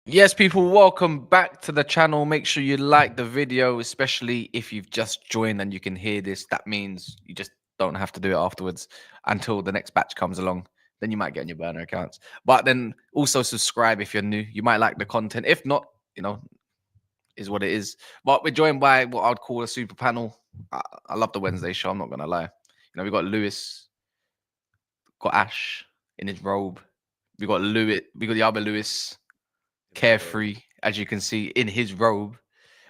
Yes, people, welcome back to the channel. Make sure you like the video, especially if you've just joined and you can hear this. That means you just don't have to do it afterwards until the next batch comes along. Then you might get on your burner accounts. But then also subscribe if you're new. You might like the content. If not, you know, is what it is. But we're joined by what I'd call a super panel. I love the Wednesday show, I'm not going to lie. You know, we got Lewis, got Ash in his robe. We got Lewis, we got the other Lewis. Carefree, as you can see, in his robe.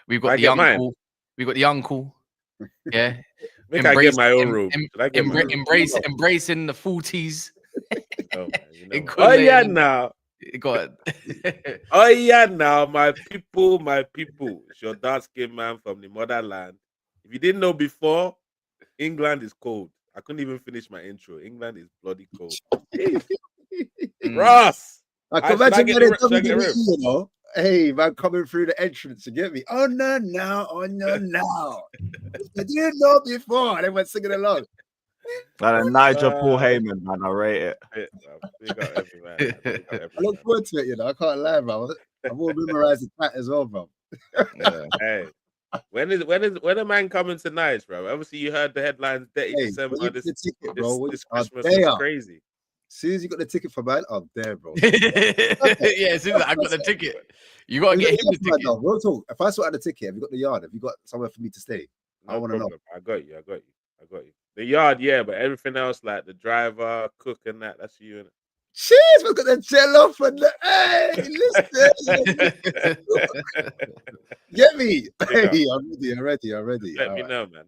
We've got the uncle. Mine. We've got the uncle. Yeah. I get my own robe. Embracing the 40s. Oh yeah, now. Got Oh yeah, now, my people. It's your dark skinned man from the motherland. If you didn't know before, England is cold. I couldn't even finish my intro. England is bloody cold. Ross. I can imagine WWE, you know. Hey, man, coming through the entrance to get me. Oh no, no. I didn't know before. And everyone's singing along. Like a Nigel Paul Heyman, man. I rate it. I look forward to it, you know. I can't lie, bro. I've all memorized the chat as well, bro. Hey, when a man coming tonight, bro? Obviously, you heard the headlines. December. This Christmas is crazy. As soon as you got the ticket for man, I'm there, bro. Yeah, as soon as I got the ticket, you got to get him the ticket. Real talk. If I sort out the ticket, have you got the yard? Have you got somewhere for me to stay? No I want to know. I got you. The yard, yeah, but everything else, like the driver, cook, and that's you. Cheers, we've got the jello for the. Hey, listen. Get me. Hey, I'm ready. Let me know, man.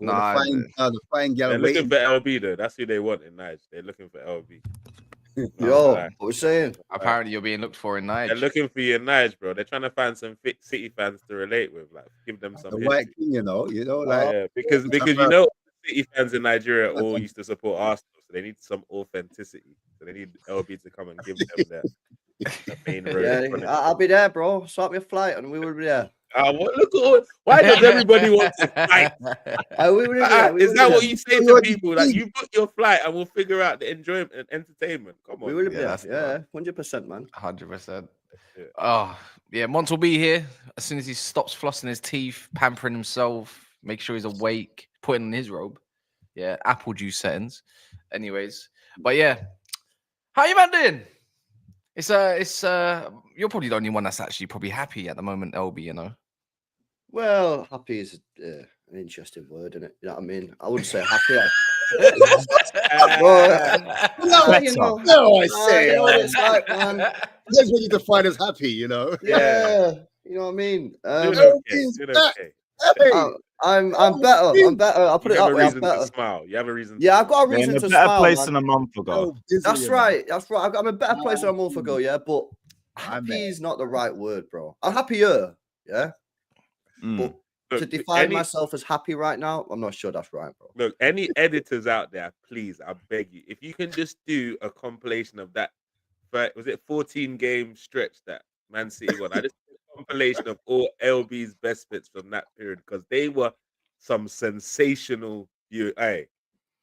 The fine gal. They're looking for LB though. That's who they want in Nice. They're looking for LB. Yo, what we saying? Apparently, you're being looked for in Nice. They're looking for you in Nice, bro. They're trying to find some City fans to relate with, like give them some. The white king, you know, like because you know, City fans in Nigeria all used to support Arsenal, so they need some authenticity. So they need LB to come and give them that main road. Yeah, I'll be there, bro. Swap your flight, and we will be there. Why does everybody want to fight? Is that what you say to people? Like, you book your flight and we'll figure out the enjoyment and entertainment. Come on. We will be there. Yeah, 100%, man. 100%. Oh, yeah. Mont will be here as soon as he stops flossing his teeth, pampering himself, make sure he's awake, putting on his robe. Yeah, apple juice settings. Anyways, but yeah. How you man doing? It's you're probably the only one that's actually probably happy at the moment, LB, you know. Well, happy is an interesting word, isn't it? You know what I mean? I wouldn't say happy. I say it's like, man. That's what you define as happy, you know. Yeah, you know what I mean. I'm better. I'll put it up. I'm better. Smile. You have a reason. Yeah, I've got a reason to smile. Better place than a month ago. That's right. I'm a better place than a month ago. Yeah, but happy is not the right word, bro. I'm happier. Yeah. But to define myself as happy right now, I'm not sure that's right, bro. Look, any editors out there, please, I beg you, if you can just do a compilation of that, was it 14-game stretch that Man City won? I just compilation of all LB's best bits from that period because they were some sensational. Hey,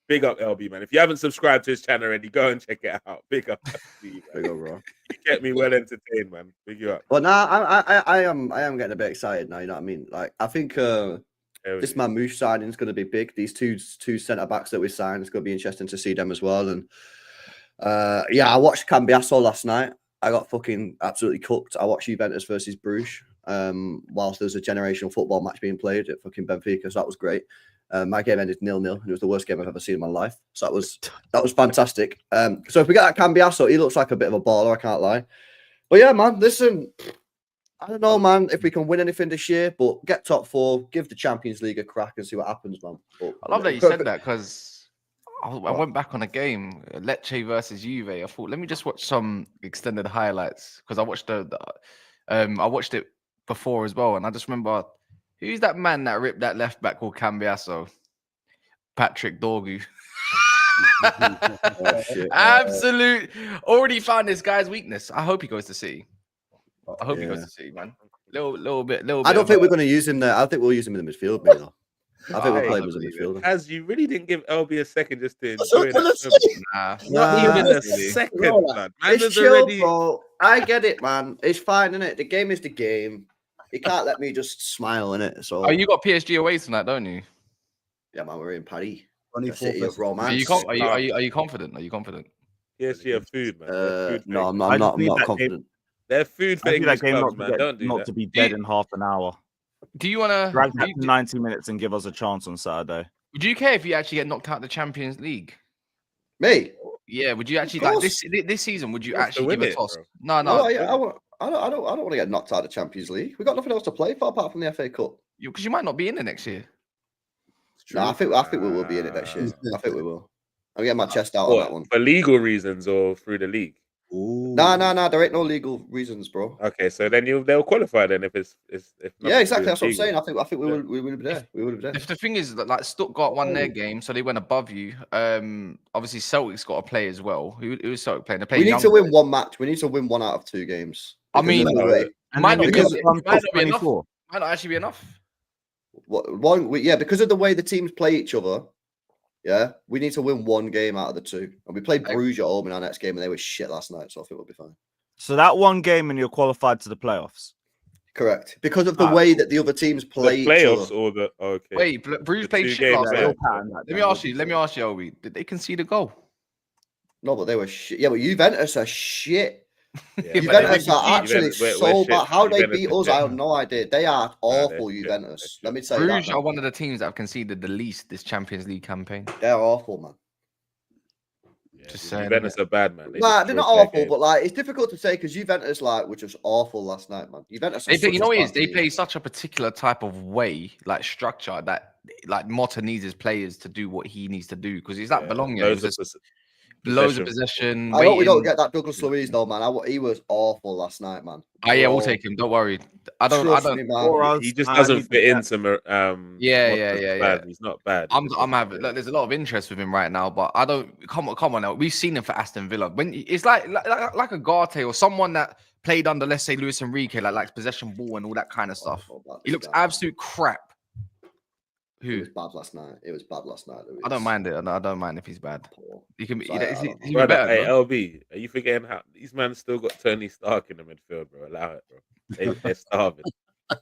big up LB, man. If you haven't subscribed to his channel already, go and check it out. Big up, LB, big up, bro. You kept me well entertained, man. Big you up. Well, now I am getting a bit excited now. You know what I mean? Like, I think this Mamouche signing is going to be big. These two centre backs that we signed, it's going to be interesting to see them as well. And yeah, I watched Cambiasso last night. I got fucking absolutely cooked. I watched Juventus versus Bruges whilst there's a generational football match being played at fucking Benfica. So that was great. My game ended 0-0, and it was the worst game I've ever seen in my life. So that was fantastic. So if we get that Cambiasso, he looks like a bit of a baller, I can't lie. But yeah, man, listen, I don't know, man, if we can win anything this year, but get top 4, give the Champions League a crack and see what happens, man. But, I love that you said that because I went back on a game, Lecce versus Juve. I thought, let me just watch some extended highlights because I watched I watched it before as well, and I just remember who's that man that ripped that left back called Cambiasso. Patrick Dorgu. Oh, shit. Absolute. Already found this guy's weakness. I hope he goes to City. I hope he goes Yeah. to City, man. Little bit. I don't think we're going to use him there. I think we'll use him in the midfield, you know. I think we'll Hey, play him as a midfielder. As you really didn't give LB a second just to That's what enjoy I'm that. saying. Nah. Not Nah, even a really. second, No, man. Man It's is chill, already. bro. I get it, man. It's fine, innit? The game is the game. You can't let me just smile in it. So Oh, you got PSG away tonight, don't you? yeah, man, we're in Paris. The 24 city of versus- romance. Are you confident? Are you confident? PSG of food, man. They're food No, I'm fakers. I not. just I'm need not that confident. They're food for I need English that game clubs, man. Don't do not that. to be dead in half an hour. Do you want Drag that to? to 90 minutes and give us a chance on Saturday. Would you care if you actually get knocked out of the Champions League? Me? Yeah. Would you actually Of like this season? Would you Wants to actually win give a it, toss? bro. No, No, no. I don't want to get knocked out of the Champions League. We got nothing else to play for apart from the FA Cup. Because you might not be in it next year. No, I think we will be in it next year. I think we will. I'm getting my chest out on that one. For legal reasons or through the league? Ooh. No. There ain't no legal reasons, bro. Okay, so then they'll qualify then if it's if Yeah, exactly. That's what I'm legal. saying. I think we will be there. We will be there. If the thing is that like Stuttgart won their game, so they went above you. Obviously Celtic's got to play as well. Who is Celtic playing? They're We playing need young to win boys. one match. We need to win 1 out of 2 games. I mean, Because of the way- And Might then not you be get enough. one Might plus not be enough. 24. Might not actually be enough. because of the way the teams play each other. Yeah, we need to win 1 game out of the 2. And we played Bruges at home in our next game, and they were shit last night. So I think we'll be fine. So that one game and you're qualified to the playoffs. Correct, because of the way that the other teams play The each playoffs other. or the okay. Wait, Bruges The played 2 shit games last there. night. Pattern that Let me then ask would you. be Let me good. ask you, Obi. Did they concede a goal? No, but they were shit. Yeah, but Juventus are shit. Yeah, Juventus are Juventus- actually we're so shit. bad. How they Juventus beat are us, shit. I have no idea. They are awful, shit. Juventus. They're Let me tell you Bruges that. are Now. one of the teams that have conceded the least this Champions League campaign. They're awful, man. Yeah, Just the saying, Juventus are bad, man. Nah, they're not destroyed their awful, game. but like it's difficult to say because Juventus were just awful last night, man. Juventus, are They play, such you a know what it bad is? They team. play such a particular type of way, like structure, that like Motta needs his players to do what he needs to do because he's like Bologna. Loads It was of just loads of possession. I hope we don't waiting. get that Douglas Luiz though, man. He was awful last night, man. Oh yeah, we'll Bro, take him. Don't worry. I don't. trust me, man. He just I doesn't need fit to into Yeah. bad. He's not bad. I'm having. Look, there's a lot of interest with him right now, but I don't. Come on now. We've seen him for Aston Villa. When it's like a Garte or someone that played under, let's say, Luis Enrique, like possession ball and all that kind of stuff. He looks absolute crap. It Who? was bad last night. Luiz. I don't mind it. I don't mind if he's bad. Poor. He can be. Sorry, I He's don't know. be Brother, better. hey, though. LB, are you forgetting how these men still got Tony Stark in the midfield, bro? Allow it, bro. They're starving.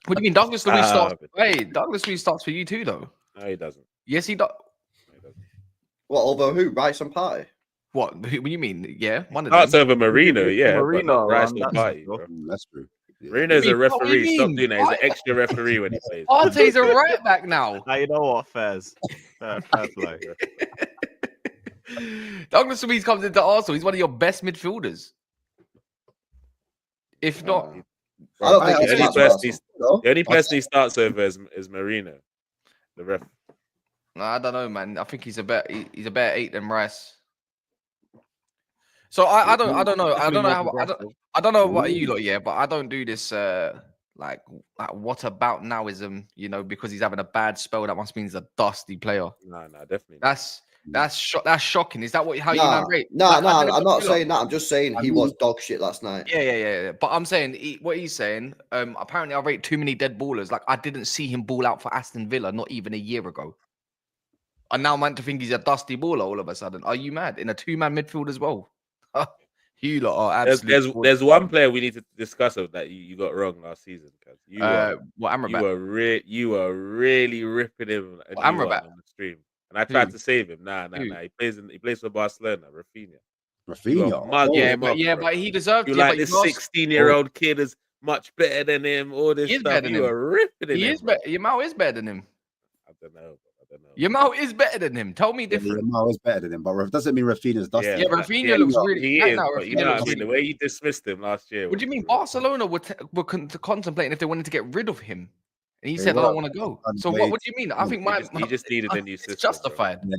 What do you mean, Douglas Luiz starts? Starving. Hey, Douglas Luiz starts for you too, though. No, he doesn't. Yes, he does. No, he doesn't. What over who? Rice and Party? What? What do you mean? Yeah, one of Starts them. over Marino, yeah. Marino, but Rice man, or that's Party, cool. bro. That's true. Yeah. Marino's a What do you referee. Stop mean? doing that. He's an extra referee when he plays. Partey's a right back now. Now you know what, Fairs. Fair play. Douglas Luiz comes into Arsenal. He's one of your best midfielders. If not, I don't think I- he's The only starts for person Arsenal. No? The only person he starts over is Marino, the ref. I don't know, man. I think he's a better 8 than Rice. So I don't know. I don't know how I don't know what you lot, yeah, but I don't do this like what about nowism, you know, because he's having a bad spell. That must mean he's a dusty player. No, definitely. Not. That's shocking. Is that how you Nah, man rate? no, Like, I no, didn't I'm not know. saying that. I'm just saying he was dog shit last night. Yeah. But I'm saying what he's saying. Apparently, I rate too many dead ballers. Like I didn't see him ball out for Aston Villa not even a year ago. And now I'm meant to think he's a dusty baller all of a sudden. Are you mad? In a 2-man midfield as well? You lot are absolutely. There's one player we need to discuss of that you got wrong last season. Cause you Amrabat. you were really ripping him Amrabat on the stream, and I tried Who? to save him. Nah. Who? He plays for Barcelona. Rafinha. Rafinha. But he deserved. You yeah, like but this you lost- 16-year-old kid is much better than him. All this He is stuff. better than You him. were ripping him. He is better. Yamal is better than him. I don't know. Yamal is better than him. Tell me different. Yamal is better than him, but it doesn't mean Rafinha's dusty. Yeah, but Rafinha looks really. He right is. now, But you Rafinha know what I looks mean? The really. way you dismissed him last year. What do you mean? Barcelona were contemplating if they wanted to get rid of him, and he They said, "I were. don't want to go." So what do you mean? I think He just needed a new system. it's justified. Yeah.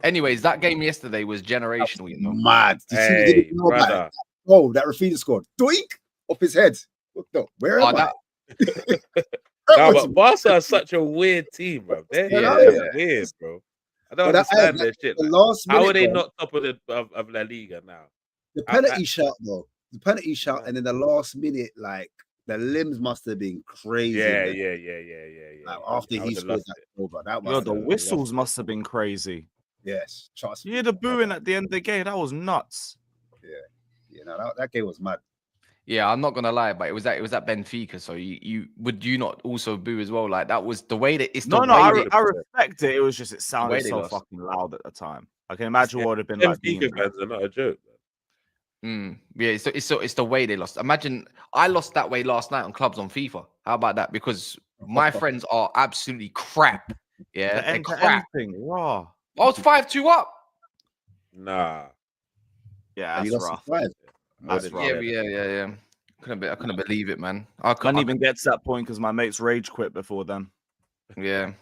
Anyways, that game yesterday was generational. You know, Mad. Did you see Hey, the video about brother. it? Oh, that Rafinha scored. Doink! Off his head. No, where am I? No, but Barca are such a weird team, bro. They're Yeah. weird, bro. I don't understand this shit. The Like, last minute, how are they bro, not top of La Liga now? the penalty shot, though. The penalty shot, and then the last minute, like the limbs must have been crazy. Yeah. Like, after he scored that goal, bro, that Yo, must the have whistles must have been crazy. Yes, trust You me. hear the booing at the end of the game? That was nuts. You know, that game was mad. Yeah, I'm not gonna lie, but it was at Benfica. So you would you not also boo as well? Like that was the way that it's the No, way I they respect it. It was just it sounded they so lost. fucking loud at the time. I can imagine what would have been like being Benfica fans are not a joke. Yeah, it's the way they lost. Imagine I lost that way last night on clubs on FIFA. How about that? Because my friends are absolutely crap. Yeah, the they're end-to-end crap. thing. Raw. I was 5-2 up. Nah. Yeah, And he that's lost rough. the five. That's rough. Yeah. I couldn't believe it, man. I Couldn't even get to that point because my mates rage quit before then. Yeah,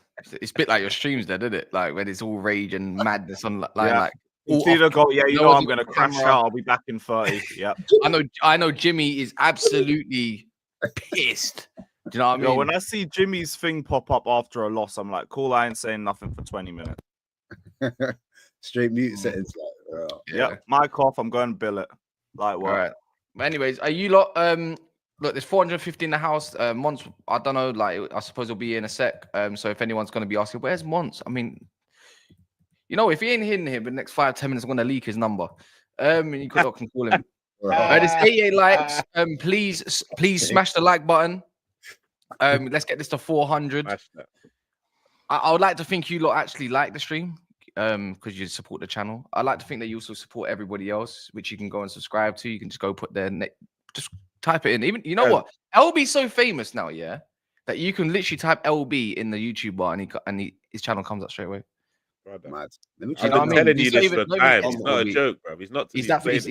it's a bit like your streams there, did it? Like when it's all rage and madness online. Yeah. Like You all see the off- goal, yeah, you no know one's I'm gonna got crash camera. out. I'll be back in 30. Yep. I know Jimmy is absolutely pissed. Do you know what I mean? Yo, when I see Jimmy's thing pop up after a loss, I'm like, cool, I ain't saying nothing for 20 minutes. Straight mute settings. Like, Yep, mic off, I'm going to bill it. Like what? All right. But anyways, are you lot look, there's 450 in the house. Mons, I don't know, like I suppose he'll be in a sec. So if anyone's gonna be asking, where's Mons? I mean, you know, if he ain't hitting him, the next 5-10 minutes, I'm gonna leak his number. And you can call him. There's 88 likes. Please smash the like button. Let's get this to 400. I would like to think you lot actually like the stream. Because you support the channel. I like to think that you also support everybody else, which you can go and subscribe to. You can just go put their just type it in. Even you know what? LB's so famous now, yeah, that you can literally type LB in the YouTube bar and his channel comes up straight away. mad. I've been telling you this for time. It's not a joke, bro. He's not. He's famous.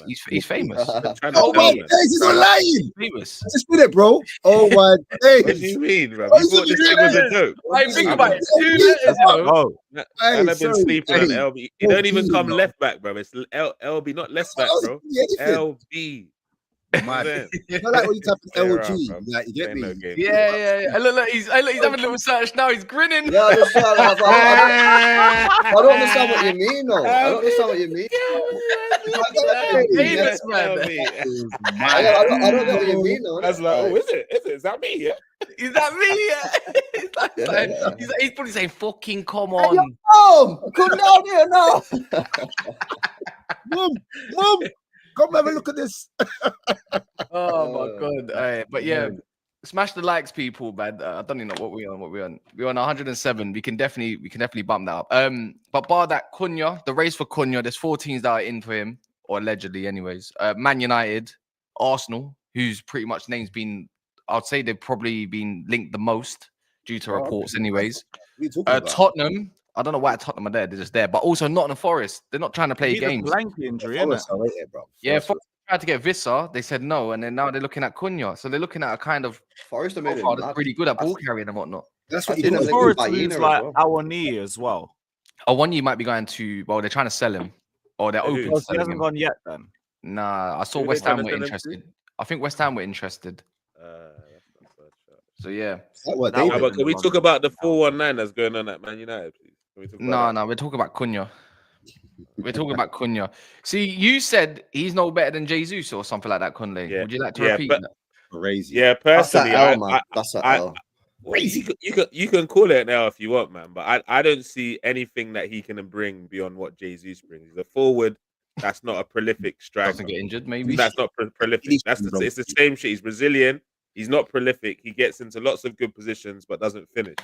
He's famous. Oh my days, he's not lying. Famous. I just did it, bro. Oh my days. What do you mean, bro? You thought this thing was a joke? I think about it. 2 letters, bro. And I've been sleeping on LB. He don't even come left back, bro. It's LB, not left back, bro. LB. Mad. It's not like when you type in LG, like, you get me? Yeah. Look, he's having a little search now. He's grinning. Yeah, I don't understand what you mean, though. I don't understand what you mean. Famous, man. I don't know what you mean, though. I was like, oh, is it? Is that me? Yeah. Is that me? Yeah. He's probably saying, fucking come on. Mom, come down here now. Mom, come have a look at this. Oh my god! All right, but yeah, smash the likes, people, man. I don't even know what we're on. We're on 107. We can definitely bump that up. But bar that, Cunha, the race for Cunha. There's 4 teams that are in for him, or allegedly, anyways. Man United, Arsenal, whose pretty much name's been, I'd say they've probably been linked the most due to reports, anyways. Tottenham. I don't know why Tottenham are there. They're just there. But also Nottingham Forest. They're not trying to play games. Blank injury, isn't it? Yeah, Forest tried to get Vissa. They said no. And then now they're looking at Cunha. So they're looking at a kind of Forest that's really good at ball carrying and whatnot. That's what I think Forest like lose like our knee as well. Oh, one year might be going to, well, they're trying to sell him. Or they're open to He selling hasn't him. gone yet then. Nah, I saw Who West they Ham trying were to sell him interested. to? I think West Ham were interested. So yeah. What Now, they But can we talk about the 419 that's going on at Man United, please? Can we talk about No, we're talking about Cunha. We're talking about Cunha. See, you said he's no better than Jesus or something like that, Kunle. Yeah. Would you like to Yeah, repeat but- that? crazy. Yeah, That's that personally, L, man. That's that L. you can call it an L if you want, man. But I don't see anything that he can bring beyond what Jesus brings. He's a forward that's not a prolific striker. Doesn't get injured, maybe. That's not prolific. It's the same shit. He's Brazilian. He's not prolific. He gets into lots of good positions but doesn't finish.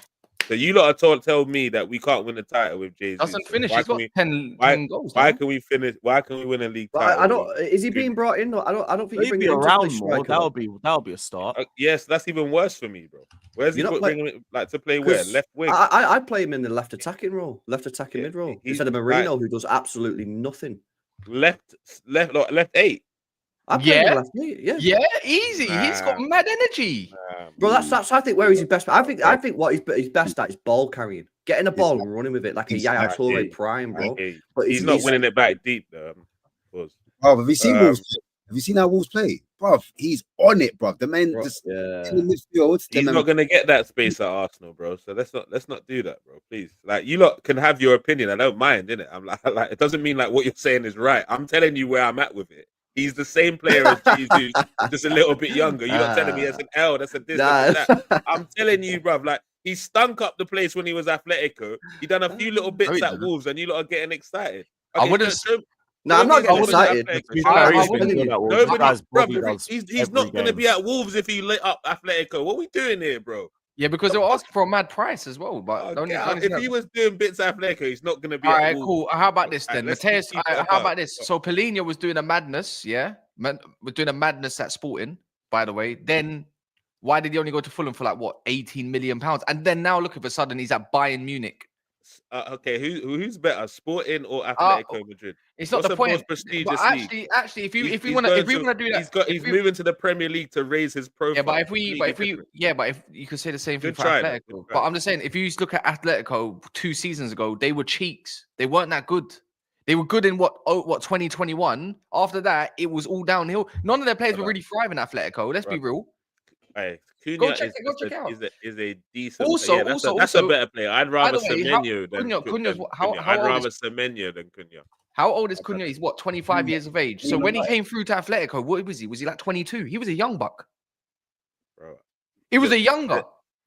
So you lot are tell me that we can't win the title with Jesus. Doesn't finish. Why He's got 10 goals. Why can we finish? Why can we win a league title? I don't. Is he being brought in? Though? I don't think you bring Maybe him around to play more. striker. That'll be a start. Yes, that's even worse for me, bro. Where's he bringing him like to play where? Left wing. I play him in the left attacking role, left attacking mid role instead of Marino, who does absolutely nothing. Left 8. I play him left mid, Yeah, easy. He's got mad energy. Bro, that's I think where he's his best. I think what he's best at is ball carrying, getting a ball and running with it like a Yaya Toure prime, bro. But he's not winning it back deep though. Oh, have you seen Wolves? Have you seen how Wolves play, bruv? He's on it, bruv. The man just in the midfield. He's not gonna get that space at Arsenal, bro. So let's not do that, bro. Please, like you lot can have your opinion. I don't mind, innit? I'm like it doesn't mean like what you're saying is right. I'm telling you where I'm at with it. He's the same player as Jesus, just a little bit younger. You're not telling me that's an L, that's a this, that's that. I'm telling you, bruv, like he stunk up the place when he was Atletico. He done a few little bits at Wolves, and you lot are getting excited. Okay, I wouldn't. No, I'm not getting excited. He's not going to be at Wolves if he lit up Atletico. What are we doing here, bro? Yeah, because they were asking for a mad price as well. But if he was doing bits at Atletico, he's not going to be. All right, cool. How about this then, Mateus? How about this? So Paulinho was doing a madness, yeah, was doing a madness at Sporting, by the way. Then why did he only go to Fulham for like what 18 million pounds? And then now look, at a sudden he's at Bayern Munich. Okay, who's better, Sporting or Atletico Madrid? It's not the point. Most prestigious actually, if we want to do that, he's moving to the Premier League to raise his profile. Yeah, but if you could say the same thing for Atletico. But I'm just saying, if you look at Atletico 2 seasons ago, they were cheeks. They weren't that good. They were good in what 2021. After that, it was all downhill. None of their players were really thriving at Atletico. Let's be real. Hey, Cunha is a decent. Also, that's a better player. I'd rather Semenyo than Cunha. I'd rather Semenyo than Cunha. How old is Cunha? He's 25 years of age. So when he came through to Atletico, what was he? Was he like 22? He was a young buck. Bro, he was a younger.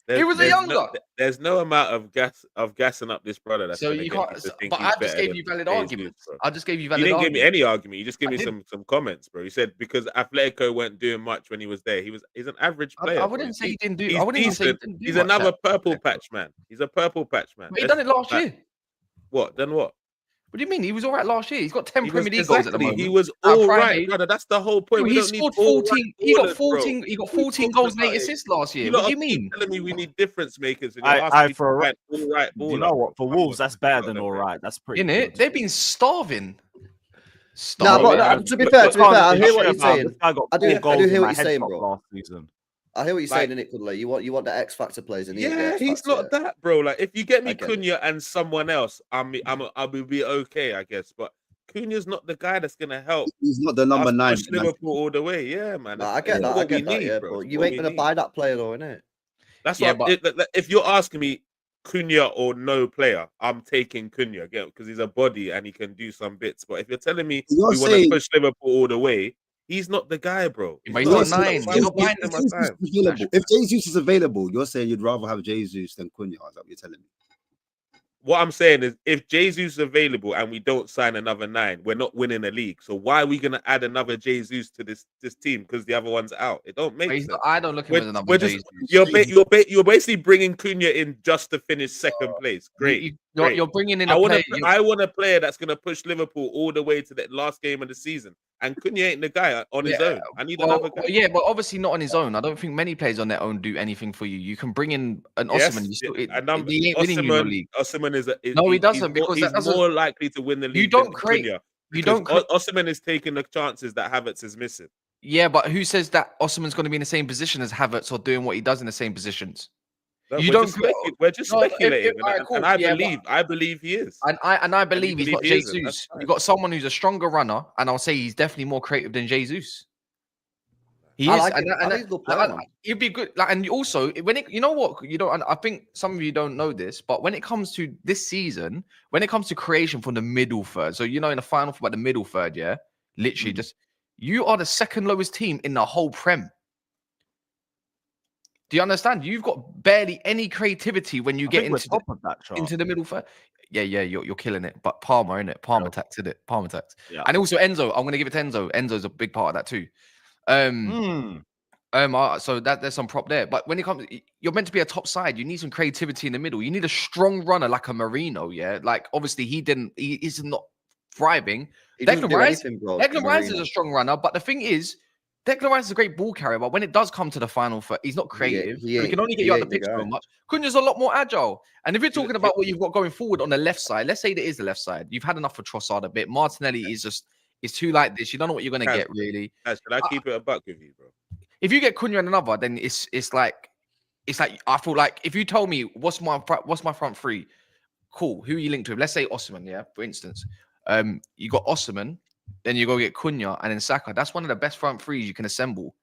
There's no amount of gassing up this brother. That's so you can't. But I just gave you valid arguments. I just gave you valid. You didn't give me any argument. You just gave me some comments, bro. You said because Atletico weren't doing much when he was there. He's an average player. I wouldn't say he didn't do. He's I wouldn't say he didn't do He's another purple patch man. He's a purple patch man. But he done it last year. What? Done what? What do you mean? He was all right last year. He's got 10 Premier League goals at the moment. He was all right, brother. That's the whole point. He scored 14. He got 14. He got 14 goals and 8 assists last year. What do you mean? Telling me we need difference makers. For all right. You know what? For Wolves, that's better than all right. That's pretty. In it, they've been starving. No, but to be fair, I hear what you're saying. I do hear what you're saying, bro. Last season. I hear what you're saying, innit, Kudley? You want the X Factor players in the yeah, he's not that, bro. Like, if you get me Cunha and someone else, I'll be okay, I guess. But Cunha's not the guy that's gonna help. He's not the number 9. Liverpool all the way, yeah, man. I get that, yeah, bro. You ain't gonna buy that player, though, innit? That's what. If you're asking me Cunha or no player, I'm taking Cunha again because he's a body and he can do some bits. But if you're telling me we want to push Liverpool all the way, he's not the guy, bro. But he's not 9. If Jesus is available, you're saying you'd rather have Jesus than Cunha. Is that what you're telling me? What I'm saying is, if Jesus is available and we don't sign another 9, we're not winning a league. So why are we going to add another Jesus to this team because the other one's out? It don't make sense. I don't look at him as another Jesus. You're basically bringing Cunha in just to finish second place. Great. You're bringing in. I want a player that's going to push Liverpool all the way to the last game of the season. And Cunha ain't the guy on his own. I need another guy. Yeah, but obviously not on his own. I don't think many players on their own do anything for you. You can bring in an Osimhen. Osimhen is no, he doesn't because he's more likely to win the league. You don't create. You don't. Osimhen is taking the chances that Havertz is missing. Yeah, but who says that Osimhen's going to be in the same position as Havertz or doing what he does in the same positions? No, we're just speculating, and I believe he is. And I believe he's not Jesus. You got someone who's a stronger runner, and I'll say he's definitely more creative than Jesus. He is, and he'd be good. Like, and also you know what, you don't. And I think some of you don't know this, but when it comes to this season, when it comes to creation from the middle third, so in the final for the middle third, yeah, literally just you are the second lowest team in the whole Prem. Do you understand? You've got barely any creativity when you get into the middle third. Yeah, you're killing it. But Palmer, innit? Palmer tax, innit? Palmer tax. Yeah. And also Enzo. I'm gonna give it to Enzo. Enzo's a big part of that too. So there's some prop there. But when it comes, you're meant to be a top side. You need some creativity in the middle. You need a strong runner like a Marino. Yeah, like obviously he's not thriving. Declan Rice is a strong runner, but the thing is, Declan Rice is a great ball carrier, but when it does come to the final third, he's not creative. He can only get you out the pitch so much. Cunha's a lot more agile. And if you're talking about what you've got going forward on the left side, let's say it is the left side. You've had enough for Trossard a bit. Martinelli is too like this. You don't know what you're going to get, really. Should I keep it a buck with you, bro? If you get Cunha and another, then it's like I feel like if you told me what's my front three, cool. Who are you linked with? Let's say Osimhen, yeah, for instance. You got Osimhen, then you go get Cunha and then Saka. That's one of the best front threes you can assemble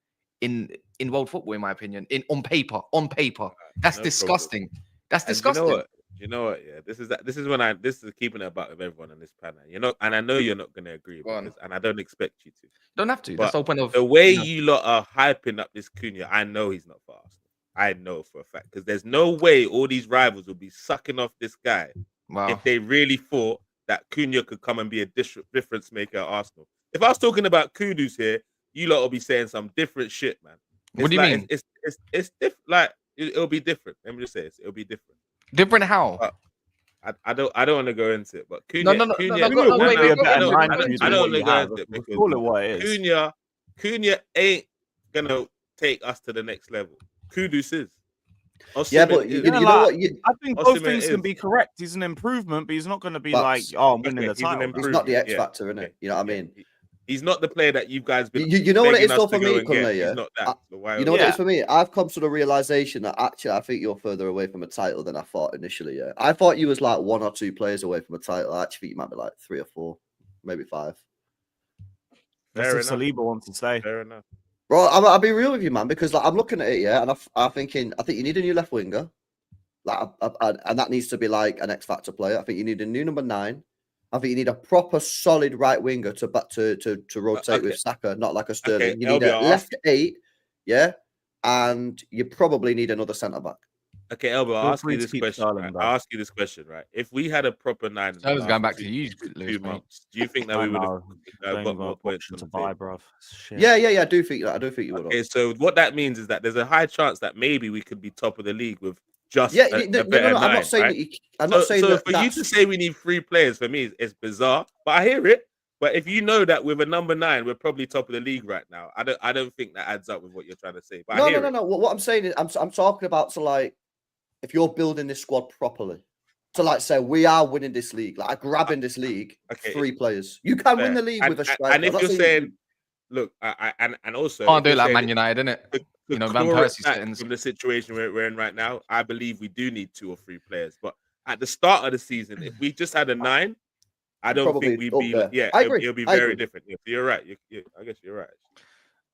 in world football, in my opinion. On paper, that's No disgusting. problem. That's And disgusting. You know what? Yeah, this is keeping it about with everyone on this panel. And I know you're not gonna agree because, and I don't expect you to. Don't have to. But That's the whole point of the way you lot are hyping up this Cunha, I know he's not for Arsenal. I know for a fact because there's no way all these rivals will be sucking off this guy if they really thought that Cunha could come and be a difference maker at Arsenal. If I was talking about Kudus here, you lot will be saying some different shit, man. What do you mean? It's different. Like it'll be different. Let me just say it'll be different. Different how? I don't want to go into it, but Cunha, wait, I don't want to go into it because call it what it is. Cunha ain't gonna take us to the next level. Kudus is. Yeah, but you know what? I think both things can be correct. He's an improvement, but he's not going to be like, I'm winning the title. He's not the X factor, isn't it? You know what I mean? He's not the player that you guys been. You know what it is though for me, Cunha, yeah? He's not that. You know what it is for me? I've come to the realization that actually I think you're further away from a title than I thought initially. Yeah, I thought you was like 1 or 2 players away from a title. I actually think you might be like 3 or 4, maybe 5. That's what Saliba wants to say. Fair enough. Bro, I'll be real with you, man, because like I'm looking at it, yeah, and I think you need a new left winger, like, and that needs to be like an X factor player. I think you need a new number 9. I think you need a proper solid right winger to rotate with Saka, not like a Sterling. Okay, you need a left 8, yeah, and you probably need another centre back. Okay, Elbow, I'll ask you this question, right? If we had a proper 9, I was going back to you, Luiz, months, do you think that we would have got more points to buy, bro? Yeah, I do think that. I do think you would. Okay, so what that means is that there's a high chance that maybe we could be top of the league with just a better 9. I'm not saying right? I'm not saying that. So for you to say we need 3 players for me is bizarre, but I hear it. But if you know that with a number 9, we're probably top of the league right now, I don't think that adds up with what you're trying to say. But no. What I'm saying is, I'm talking about if you're building this squad properly, to like say we are winning this league, like grabbing this league, 3 players, you can win the league with a striker. And if you're saying, look, and also can't do it like Man United, innit? You know, Van Persie settings from the situation we're in right now. I believe we do need 2 or 3 players, but at the start of the season, if we just had a 9, I don't think we'd be. Yeah, I agree. It'll be very different. Yeah, you're right. I guess you're right.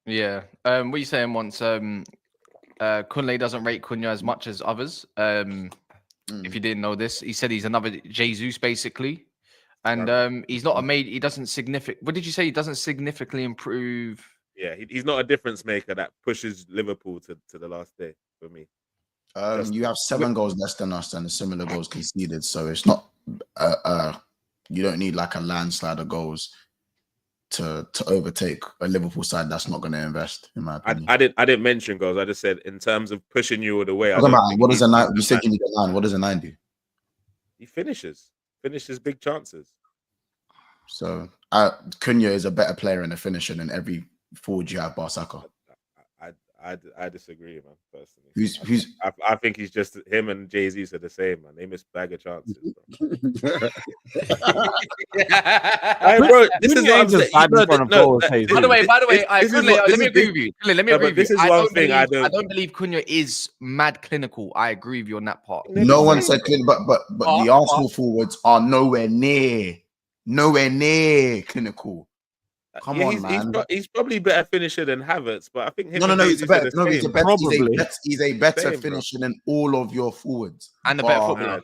Yeah. What are you saying? Once Kunle doesn't rate Cunha as much as others. If you didn't know this, he said he's another Jesus basically, and he's not he doesn't significant. What did you say? He doesn't significantly improve. Yeah, he's not a difference maker that pushes Liverpool to the last day for me. You have 7 goals less than us and similar goals conceded, so it's not. You don't need like a landslide of goals to overtake a Liverpool side that's not going to invest, in my opinion. I didn't mention goals. I just said in terms of pushing you all the way. What does a 9? You said you need a 9. What does a 9 do? He finishes big chances. So Cunha is a better player in the finisher than every forward you have, bar Saka. I disagree, man. Personally, I think he's just him and Jay-Z are the same, man. They miss bag of chances. Bro. This is what I'm saying. By the way, let me agree with you. Let me agree with you. This is one thing I don't believe Cunha is mad clinical. I agree with you on that part. No one said clinical, but the Arsenal forwards are nowhere near clinical. Come on, man. He's probably better finisher than Havertz, but I think he's a better finisher than all of your forwards and a better footballer.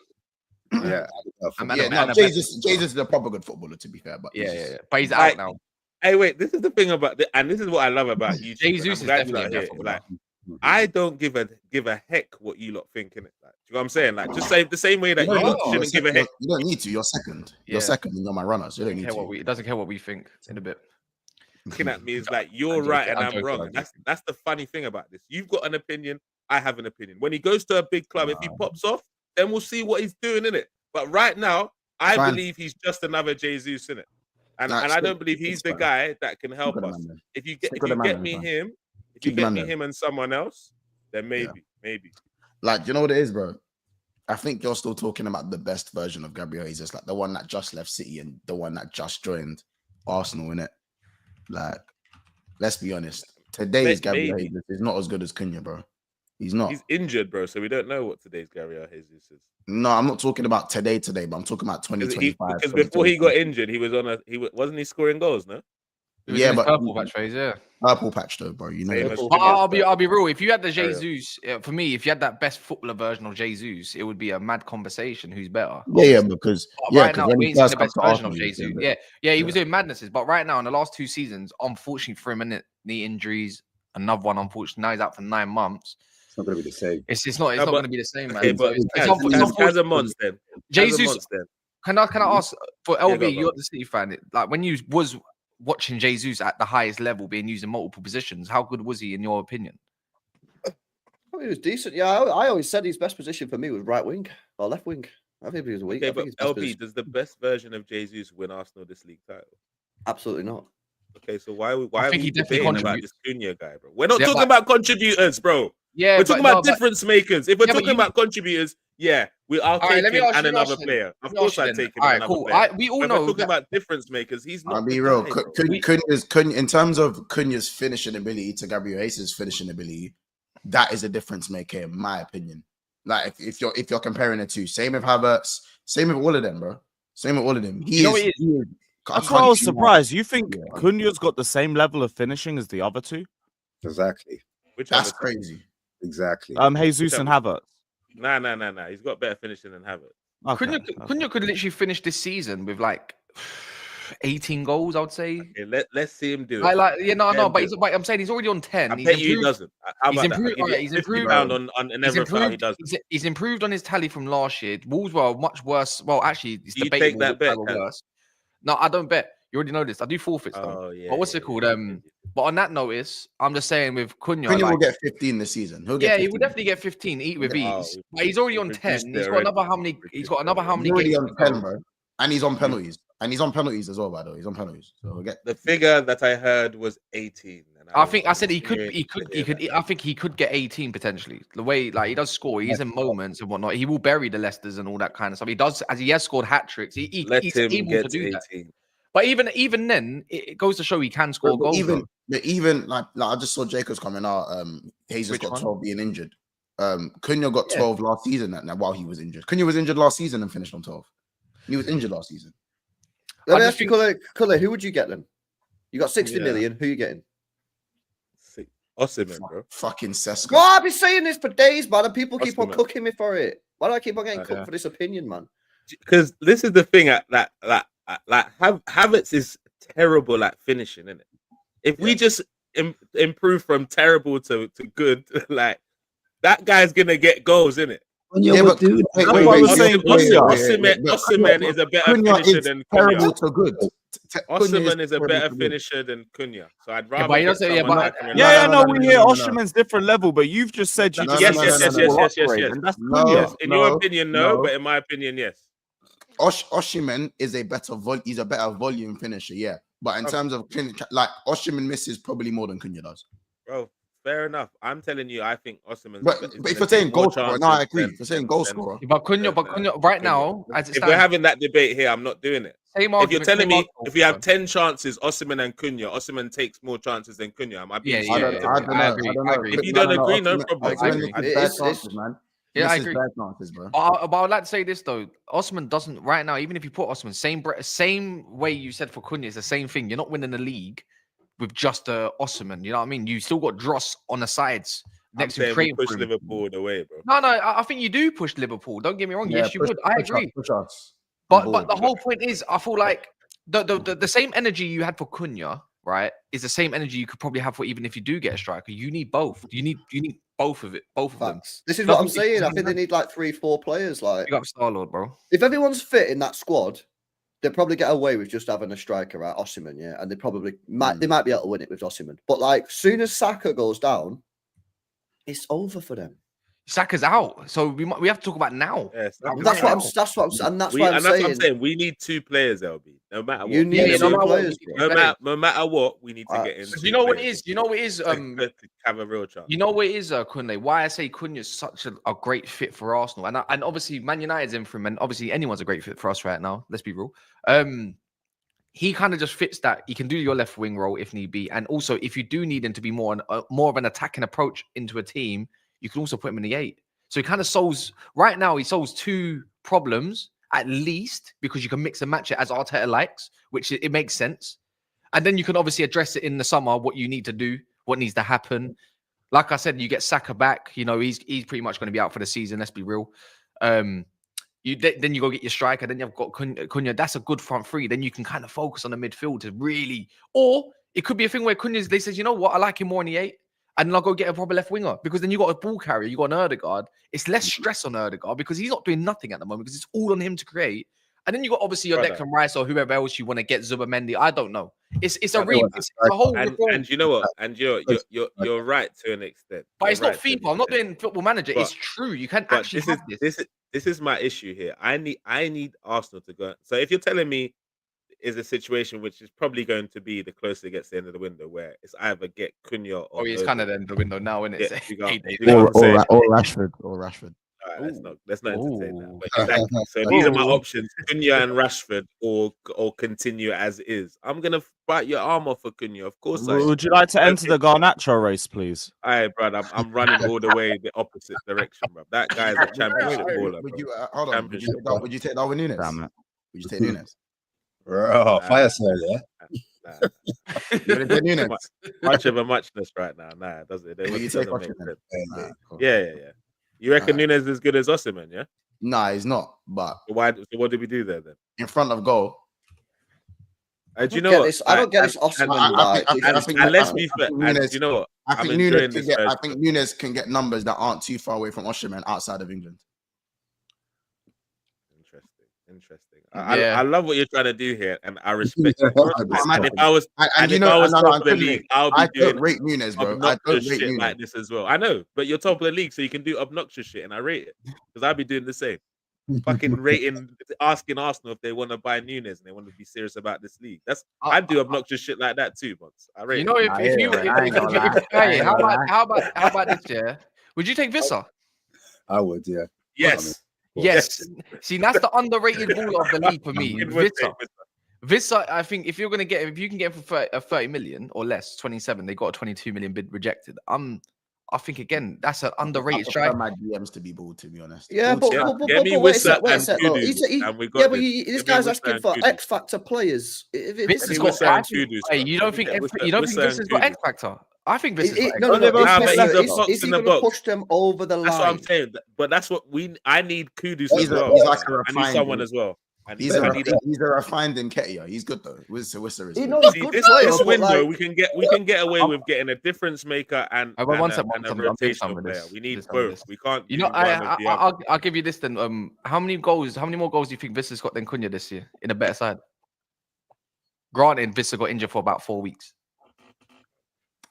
Jesus is a proper good footballer, to be fair. But but he's out now. Hey, wait, this is the thing about and this is what I love about you. Jesus is definitely a better footballer. Like, I don't give a heck what you lot think in it. Like, do you know what I'm saying? Like, just say the same way that you lot shouldn't give a heck. You don't need to. You're second. You're second, and you're my runner. So you don't need to. It doesn't care what we think in a bit. Looking at me is like you're right and I'm wrong. That's the funny thing about this. You've got an opinion, I have an opinion. When he goes to a big club, if he pops off, then we'll see what he's doing in it. But right now, I believe he's just another Jesus in it, and I don't believe he's the guy that can help us. If you get me him and someone else, then maybe. Like, you know what it is, bro? I think you're still talking about the best version of Gabriel Jesus, like the one that just left City and the one that just joined Arsenal, innit? Like, let's be honest. Today's Gabriel Jesus is not as good as Cunha, bro. He's not. He's injured, bro. So we don't know what today's Gabriel Jesus is. No, I'm not talking about today, but I'm talking about 2025. Because before he got injured, he was on a wasn't he scoring goals, no? It was Yeah, in his but purple patch phase, yeah. purple patch though, bro. You know. Same that. as But But Cunha's I'll be purple. real. If you had the Carry on. Jesus, for me, if you had that best footballer version of Jesus, it would be a mad conversation. Who's better? Yeah, obviously. because But right now, when we he ain't seen first the come best to version Arsenal, of he was Jesus. doing Yeah, he Yeah. was doing madnesses. But right now, in the last 2 seasons, unfortunately for him, and knee injuries, another one. Unfortunately, now he's out for 9 months. It's not going to be the same. It's not No, going but to be the same, man. okay, So but it's as unfortunate. a monster, then. As a Jesus, monster. can I ask for LV? go, You're the City fan. Like when you was watching Jesus at the highest level, being used in multiple positions, how good was he in your opinion? I mean, he was decent. Yeah, I always said his best position for me was right wing or left wing. I think he was weak. Okay, I but think his best LB, position. does the best version of Jesus win Arsenal this league title? Absolutely not. Okay, so why are think we he definitely debating about contributes. this Cunha guy, bro? We're not Yeah, talking but- about contributors, bro. Yeah, We're but talking no, about but- difference makers. If we're Yeah, but talking you- about contributors, yeah, I'll All right, let take me him ask and you- let me another ask you player. then. Of Let me course, ask you I'd then. take him All and right, another cool. player. We all But if know we're talking that- about difference makers, he's not. I'll the be real. guy, bro. Cunha, in terms of Cunha's finishing ability to Gabriel Jesus' finishing ability, that is a difference maker, in my opinion. Like if you're comparing the two, same with Havertz, same with all of them, bro. Same with all of them. You know what it is? That's why I was surprised. You think Yeah. Cunha's got the same level of finishing as the other two? Exactly. Which That's other- crazy. Exactly. Jesus and Havertz. Nah. He's got better finishing than Havertz. Okay. Cunha could literally finish this season with like 18 goals, I would say. Okay, let's see him do it. Like, yeah, no, Let him but do it. I'm saying he's already on 10. I He's bet you he improved. doesn't. How He's about that? I'll improved. give you Alright, he's £50 improved. on He's never how he improved. does. He's improved on his tally from last year. Wolves were much worse. Well, actually, it's Do you debatable. take that which side bet, were Kaz? worse. No, I don't bet. You already know this. I do forfeits though. Oh yeah. But what's it called? But on that notice, I'm just saying with Cunha, Cunha will like, get 15 this season. He'll get yeah, 15. he will definitely get 15, eat with Yeah. ease. But he's already on we've 10. reduced He's it got already. another how many? He's got another how many He's already games on to go. 10, bro. And he's on penalties. And he's on penalties as well, by the way. He's on penalties. So we'll get The figure that I heard was 18. And I think I said he could. continuing to hear that. I think he could get 18 potentially. The way like he does score, he's in moments and whatnot. He will bury the Leicesters and all that kind of stuff. He does, as he has scored hat tricks. He's Let him able get to do that. 18. But even then, it goes to show he can score But goals. even like I just saw Jacobs coming out. Jesus Which got one? 12 being injured. Cunha got Yeah. 12 last season while he was injured. Cunha was injured last season and finished on 12. He was injured last season. Let me just ask you, Cully, who would you get then? You got 60 Yeah. million. Who you getting? Osimhen, bro. Fucking Sesko. Well, I've been saying this for days, man, and people keep on Osimhen. cooking me for it. Why do I keep on getting Yeah. cooked for this opinion, man? Because this is the thing that Havertz is terrible at finishing, isn't it? If we just improve from terrible to good, like that guy's gonna get goals, isn't it? Yeah, but dude, That's what I was saying, Osimhen is a better Cunha finisher is than terrible Cunha. to good. Osimhen is a terrible better to good. finisher than Cunha. So I'd Yeah, rather but he get doesn't- yeah, someone but- that can Yeah, No, we no, hear no, no. Oshiman's different level, but you've just said you No, just no, said no, no, yes. upgrade, and that's No. Cunha. Yes, in your No, opinion, no, no. but in my opinion, yes. Oshiman is a better he's a better volume finisher, yeah. But in terms of like Oshiman misses probably more than Cunha does. Bro, fair enough. I'm telling you, I think Osimhen. But if you're saying goal scorer, no, I agree. If you're saying goal scorer, But Cunha, right now, as it If we're stands, having that debate here, I'm not doing it. same If you're argument, telling same me argument. if you have 10 chances, Osimhen and Cunha, Osimhen takes more chances than Cunha. Am I being Yeah, I stupid? don't know. I agree, I don't I know. agree. If you don't agree, no Oshiman- problem. Oshiman I misses agree. bad It's- chances, man. Yeah, I Misses agree. bad chances, bro. But I would like to say this though, Osman doesn't right now. Even if you put Osman, same way you said for Cunha, it's the same thing. You're not winning the league with just Osman. You know what I mean? You still got Dross on the sides I'm next to saying we creating push for him. Liverpool away, bro. No, I think you do push Liverpool. Don't get me wrong. Yes, you would. I agree. Push us. But the whole point is, I feel like the same energy you had for Cunha, right, is the same energy you could probably have for even if you do get a striker. You need both. You need both of them. Facts. This is what I'm Doesn't- saying. I think they need like 3-4 players. Like, Pick up Star-Lord, bro. if everyone's fit in that squad, they'd probably get away with just having a striker, right? Osimhen, yeah, and they probably might be able to win it with Osimhen. But like, soon as Saka goes down, it's over for them. Saka's out, so we have to talk about now. Yes, That's what I'm saying. And that's why I'm saying. We need 2 players, LB. No matter what. You need Yeah, no two matter what, players, we need bro. to No matter what, we need to get in. Because You know what it is? You know what it is? To have a real chance. You know what it is, Cunha? Why I say Cunha is such a great fit for Arsenal, and obviously Man United's in for him, and obviously anyone's a great fit for us right now. Let's be real. He kind of just fits that. He can do your left wing role if need be, and also if you do need him to be more of an attacking approach into a team, you can also put him in the 8. So he kind of solves, right now, he solves 2 problems at least, because you can mix and match it as Arteta likes, which it makes sense. And then you can obviously address it in the summer, what you need to do, what needs to happen. Like I said, you get Saka back. You know, he's pretty much going to be out for the season. Let's be real. Then you go get your striker. Then you've got Cunha. That's a good front 3. Then you can kind of focus on the midfield to really, or it could be a thing where Cunha's, they says, you know what, I like him more in the 8. And then I'll go get a proper left winger, because then you got a ball carrier, you got an Ødegaard. It's less stress on Ødegaard because he's not doing nothing at the moment, because it's all on him to create. And then you got obviously your Declan Rice or whoever else you want to get, Zubamendi. I don't know. It's a whole and you know what? And you're right to an extent. But it's not FIFA. I'm not doing Football Manager. It's true. You can actually have this. This is my issue here. I need Arsenal to go. So if you're telling me is a situation which is probably going to be the closer it gets to the end of the window, where it's either get Cunha or it's kind of the end of the window now, isn't it? Or Rashford. All right, let's not entertain that. But exactly. So these are my options: Cunha and Rashford, or continue as is. I'm gonna bite your arm off for Cunha, of course. Would you like to enter the Garnacho race, please? All right, bro. I'm running all the way the opposite direction, bro. That guy's a championship baller. Would you take Darwin Núñez? Damn it. Would you take Núñez? Bro, fire sale, yeah. Much of a muchness right now. Nah, it doesn't. It doesn't make sense. Yeah. You reckon Núñez is as good as Osimhen? Yeah. Nah, he's not. But why? So what did we do there then? In front of goal. Do you know what? I don't get this Osimhen. And let's be fair. And you know what? I think Núñez can get numbers that aren't too far away from Osimhen outside of England. Interesting. I love what you're trying to do here, and I respect it. And if I was top of the league, I'll be doing rate Núñez, bro. I don't rate shit like this as well. I know, but you're top of the league, so you can do obnoxious shit, and I rate it because I'll be doing the same. Fucking rating, asking Arsenal if they want to buy Núñez and they want to be serious about this league. I do obnoxious shit like that too, but I rate. You know, how about this? Yeah, would you take Vissa? I would, yeah. Yes. See, that's the underrated baller of the league for me. Vissa, I think if you can get him for 30 million or less, 27, they got a 22 million bid rejected. I think again that's an underrated striker. My DMs to be balled, to be honest. Yeah, but this guy's asking for X Factor players. You don't think this has got X Factor? I think this is he's going to push them over the line. That's what I'm saying. But that's what I need Kudus as well. I need someone as well. He's a refined Nketiah. He's good though. Whisper is this window we can get away with getting a difference maker and a rotational player. We need both. We can't. You know, I'll give you this then. How many more goals do you think Vissa's got than Cunha this year in a better side? Granted, Vissa got injured for about 4 weeks.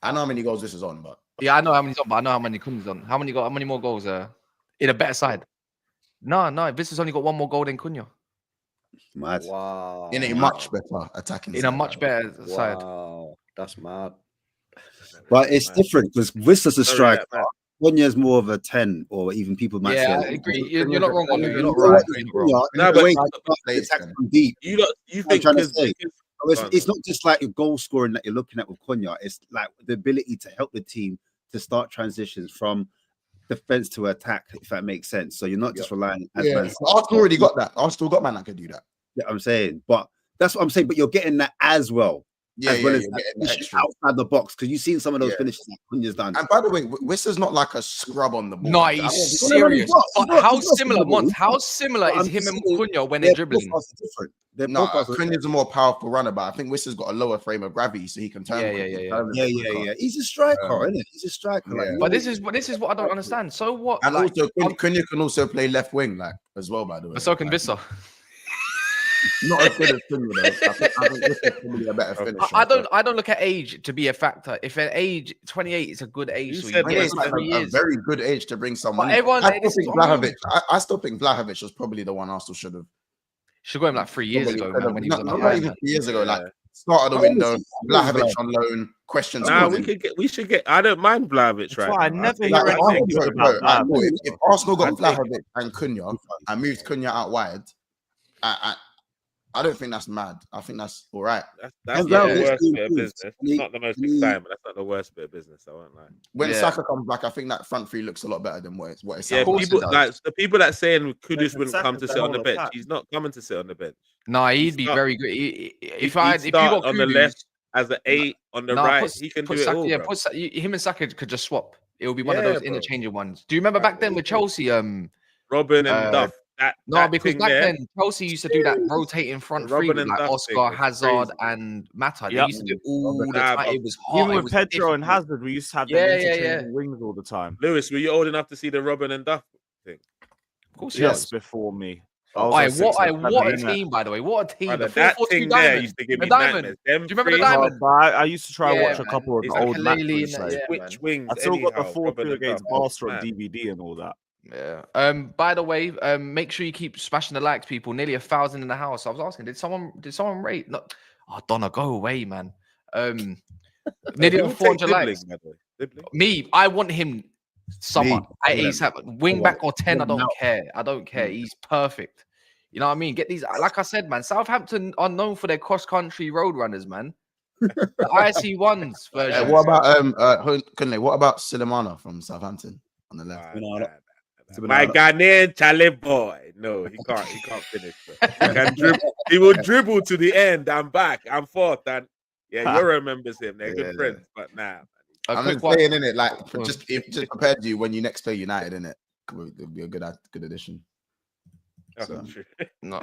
I know how many goals this is on, but I know how many he's on, but I know how many Cunha's on. How many more goals in a better side? No, Vissa's only got 1 more goal than Cunha. Mad. Wow. In a much better attacking in a much better side. Wow, that's mad. But it's different because Vissa's a striker. Cunha's more of a 10, or even people might say. I agree. You're not wrong. You're not right. No, but deep. You think it's not just like your goal scoring that you're looking at with Cunha. It's like the ability to help the team to start transitions from defense to attack, if that makes sense. So you're not just relying. Arsenal already got that. Arsenal got man that could do that. Yeah, I'm saying, but that's what I'm saying. But you're getting that as well. As outside the box, because you've seen some of those finishes that Cunha's done. And by the way, Wissa's not like a scrub on the ball. No, he's serious. How similar is him and Cunha when they're dribbling? No, Cunha's a more powerful runner, but I think Wissa's got a lower frame of gravity, so he can turn. Yeah. He's a striker, isn't it? He's a striker. Yeah. But this is what I don't understand. So what? And also, Cunha can also play left wing, as well. By the way, but so can Vissa. Not as good as Cunha, though. I think this is probably a better finisher. I don't look at age to be a factor. If an age 28 is a good age, it's like a very good age to bring someone. I still think Vlahovic was probably the one Arsenal should go him like 3 years ago. When he was not even 3 years ago. Like start of the window, Vlahovic on loan. Questions. We should get. I don't mind Vlahovic right. I never hear anything about that. If Arsenal got Vlahovic and Cunha and moved Cunha out wide, I don't think that's mad. I think that's all right. That's not the worst bit of business. It's not the most exciting, but that's not the worst bit of business. I won't lie. When Saka comes back, I think that front three looks a lot better than what it Yeah, sounds people like. the people that saying Kudus wouldn't Saka's come to the sit on whole the bench. attack. He's not coming to sit on the bench. No, he'd be very good. If you got on the Kudus, left as an 8 on the right, he can do it all. Yeah, him and Saka could just swap. It will be one of those interchangeable ones. Do you remember back then with Chelsea? Robin and Duff. Because back then Chelsea used to do that rotating front three with like Oscar, Hazard, and Mata. They used to do all the time. It was hard. Even with Pedro and Hazard, we used to have them interchanging wings all the time. Lewis, were you old enough to see the Robin and Duff thing? Of course, yes, before me. What a team, by the way! What a team! That thing there used to give me nightmares. Do you remember the diamond? I used to try and watch a couple of the old matches. Switch wings. I still got the 4-2 against Barca on DVD and all that. Yeah. By the way, make sure you keep smashing the likes, people. Nearly 1,000 in the house. I was asking, did someone rate? No. Oh, Donna, go away, man. Nearly 400 likes. Me, I want him someone. Wing back or 10. I don't care. I don't care. He's perfect. You know what I mean? Get these. Like I said, man. Southampton are known for their cross-country road runners, man. The IC1s version. What about Cunha? What about Silimana from Southampton on the left? My Ghanaian Charlie boy. No, he can't finish. He will dribble to the end and back and forth. And Euro remembers him. They're good friends. But nah. I'm just saying, innit? Like, just prepared you when you next play United, innit? It'd be a good addition. So. No,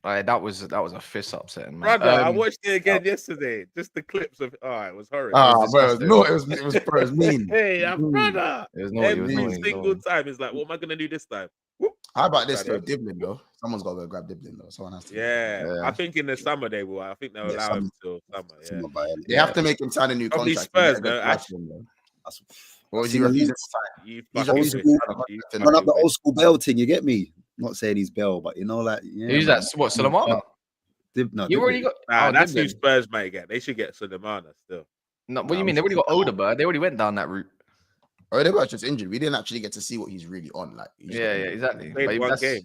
that was a fist upsetting, man. Brother, I watched it again yesterday. Just the clips of it was horrible. It was mean. Hey, brother. Every single time, it's like, what am I gonna do this time? Whoop. How about this though? Diblin though. Someone's got to go grab Diblin though. Someone has to. Yeah, I think in the summer they will. I think they'll allow him till summer. They have to make him sign a new contract. Spurs, though. Or is he refusing to sign? He's run up the old school Bell thing. You get me? I'm not saying he's Bell, but you know, like, who's that? What, Sulemana? You already got. That's who Spurs might get. They should get Sulemana still. No, what do you mean? They already got Odegaard. They already went down that route. Oh, they were just injured. We didn't actually get to see what he's really on. Like, exactly. Played one game.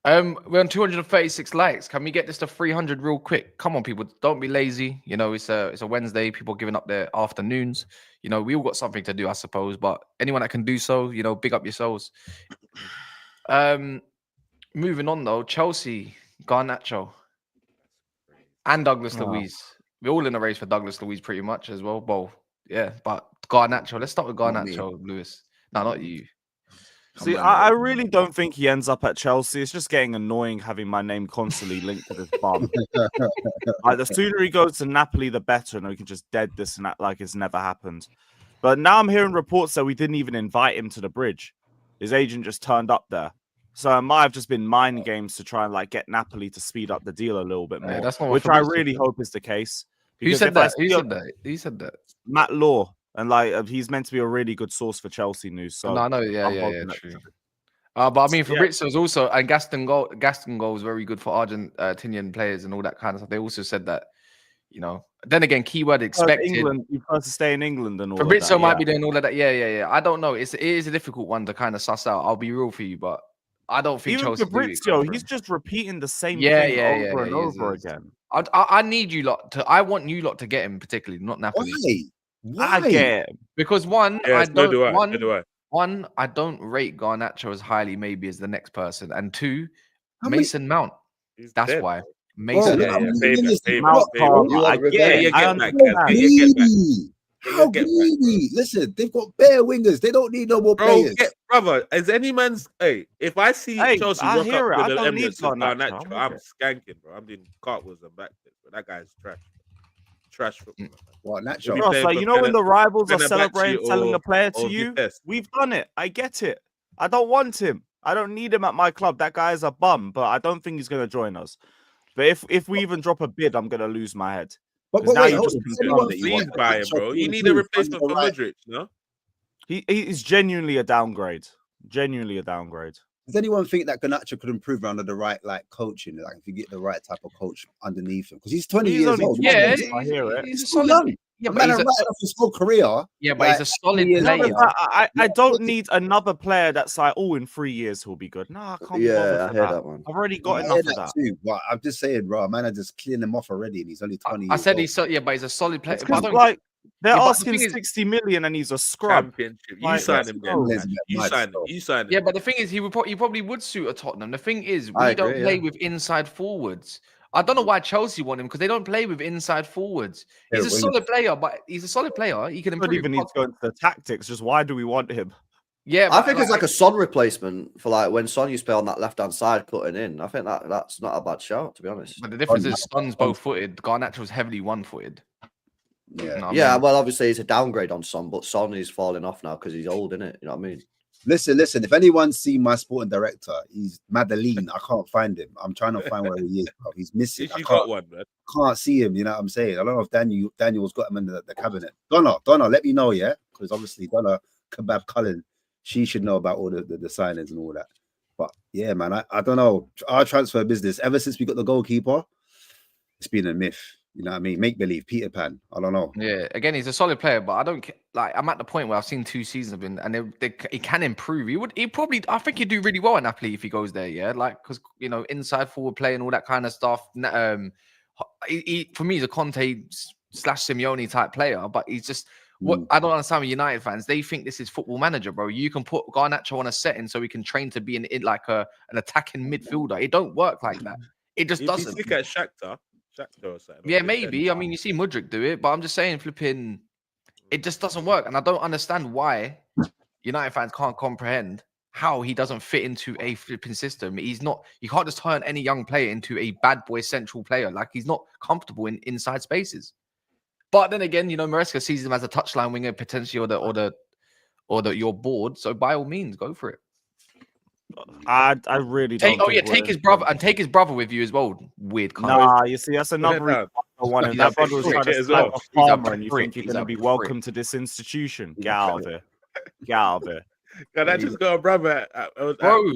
We're on 236 likes. Can we get this to 300 real quick? Come on, people. Don't be lazy. You know, it's a Wednesday. People giving up their afternoons. You know, we all got something to do, I suppose. But anyone that can do so, you know, big up yourselves. Moving on though, Chelsea, Garnacho, and Douglas Luiz. We're all in a race for Douglas Luiz pretty much as well. Well, yeah, but Garnacho. Let's start with Garnacho, Lewis. No, not you. See, I really don't think he ends up at Chelsea. It's just getting annoying having my name constantly linked to this bum. Like, the sooner he goes to Napoli, the better, and we can just dead this and act like it's never happened. But now I'm hearing reports that we didn't even invite him to the bridge. His agent just turned up there. So it might have just been mind games to try and like get Napoli to speed up the deal a little bit more, which I really hope is the case. Who said that? Who said that? Matt Law. And like he's meant to be a really good source for Chelsea news. So no, I know, yeah, true. But I mean, Fabrizio was also, and Gaston Goal was very good for Argentinian players and all that kind of stuff. They also said that, you know. Then again, keyword expected. England, you have to stay in England and all. Fabrizio might be doing all of that. Yeah. I don't know. It is a difficult one to kind of suss out. I'll be real for you, but I don't think even Chelsea. Fabrizio, he's just repeating the same thing over and over again. I need you lot to. I want you lot to get him, particularly not Napoli. Why? I get him. Because one, I don't. One, I don't rate Garnacho as highly maybe as the next person, and two, Mason Mount. That's why. Mason Mount. How greedy? Listen, they've got bare wingers. They don't need no more players. Brother, as any man's if I see Chelsea rock up with the Emirates and Garnacho, I'm skanking, bro. I'm doing cartwheels and backflips, but that guy's trash football. What natural? Like, you know when the rivals are celebrating selling a player to you? We've done it. I get it. I don't want him. I don't need him at my club. That guy is a bum, but I don't think he's going to join us. But if we even drop a bid, I'm going to lose my head. But wait, please buy him, bro. You need a replacement for Modric, no? He's genuinely a downgrade. Genuinely a downgrade. Does anyone think that Garnacho could improve under the right coaching? Like if you get the right type of coach underneath him, because he's 20 years old. Yeah, I hear it. He's a solid. Yeah, The but man he's has a, written off his whole career. yeah, but he's a solid years player. later. I don't need another player that's like, oh, in 3 years he'll be good. No, I can't be bothered Yeah, I for hear that. that one. I've already I got hear enough of that that. too. But I'm just saying, bro, man, I just clearing him off already, and he's only 20 I years said old. he's yeah, but he's a solid player. It's But I 'cause, don't like they're Yeah, but the asking thing is- 60 million and he's a scrub. Championship. You Like, sign let's him, go. then. You sign him. You sign him. Yeah, but the thing is, he probably would suit a Tottenham. The thing is, I we don't agree, play yeah. with inside forwards. I don't know why Chelsea want him because they don't play with inside forwards. He's Yeah, a wingers. solid player, but he's a solid player. He can We don't improve. even need to go into the tactics. Just why do we want him? Yeah, I but think it's like a Son replacement for like when Son used to play on that left-hand side cutting in. I think that's not a bad shout, to be honest. But the difference is Son's both-footed. Garnacho's heavily one-footed. Yeah. You know what I Yeah, mean? well, obviously it's a downgrade on Son, but Son is falling off now because he's old, innit? You know what I mean? Listen. If anyone's seen my sporting director, he's Madeline. I can't find him. I'm trying to find where he is, bro. He's missing. If you got one, man. Can't see him. You know what I'm saying? I don't know if Daniel's got him in the cabinet. Donna, let me know, yeah, because obviously Donna Kebab Cullen, she should know about all the signings and all that. But yeah, man, I don't know. Our transfer business, ever since we got the goalkeeper, it's been a myth. You know what I mean? Make believe, Peter Pan. I don't know. Yeah, again, he's a solid player, but I don't like. I'm at the point where I've seen 2 seasons of him, and he can improve. He probably. I think he'd do really well in Napoli if he goes there. Yeah, like because inside forward play and all that kind of stuff. For me, he's a Conte / Simeone type player, but he's just. What I don't understand with United fans, they think this is Football Manager, bro. You can put Garnacho on a setting so he can train to be an attacking midfielder. It don't work like that. It just doesn't. He'd be sick at Shakhtar or something. Yeah, maybe. I mean, you see Mudryk do it, but I'm just saying, flipping, it just doesn't work. And I don't understand why United fans can't comprehend how he doesn't fit into a flipping system. He's not, you can't just turn any young player into a bad boy central player. Like, he's not comfortable in inside spaces. But then again, Maresca sees him as a touchline winger potentially, or your board. So by all means, go for it. I really don't. Take his brother and take his brother with you as well. Weird. Nah, you see, that's another reason I want him. That brother was trying to slap a farmer, and you think you're going to be welcome to this institution? Get out of here! Get out of here! God, I just got a brother. Bro,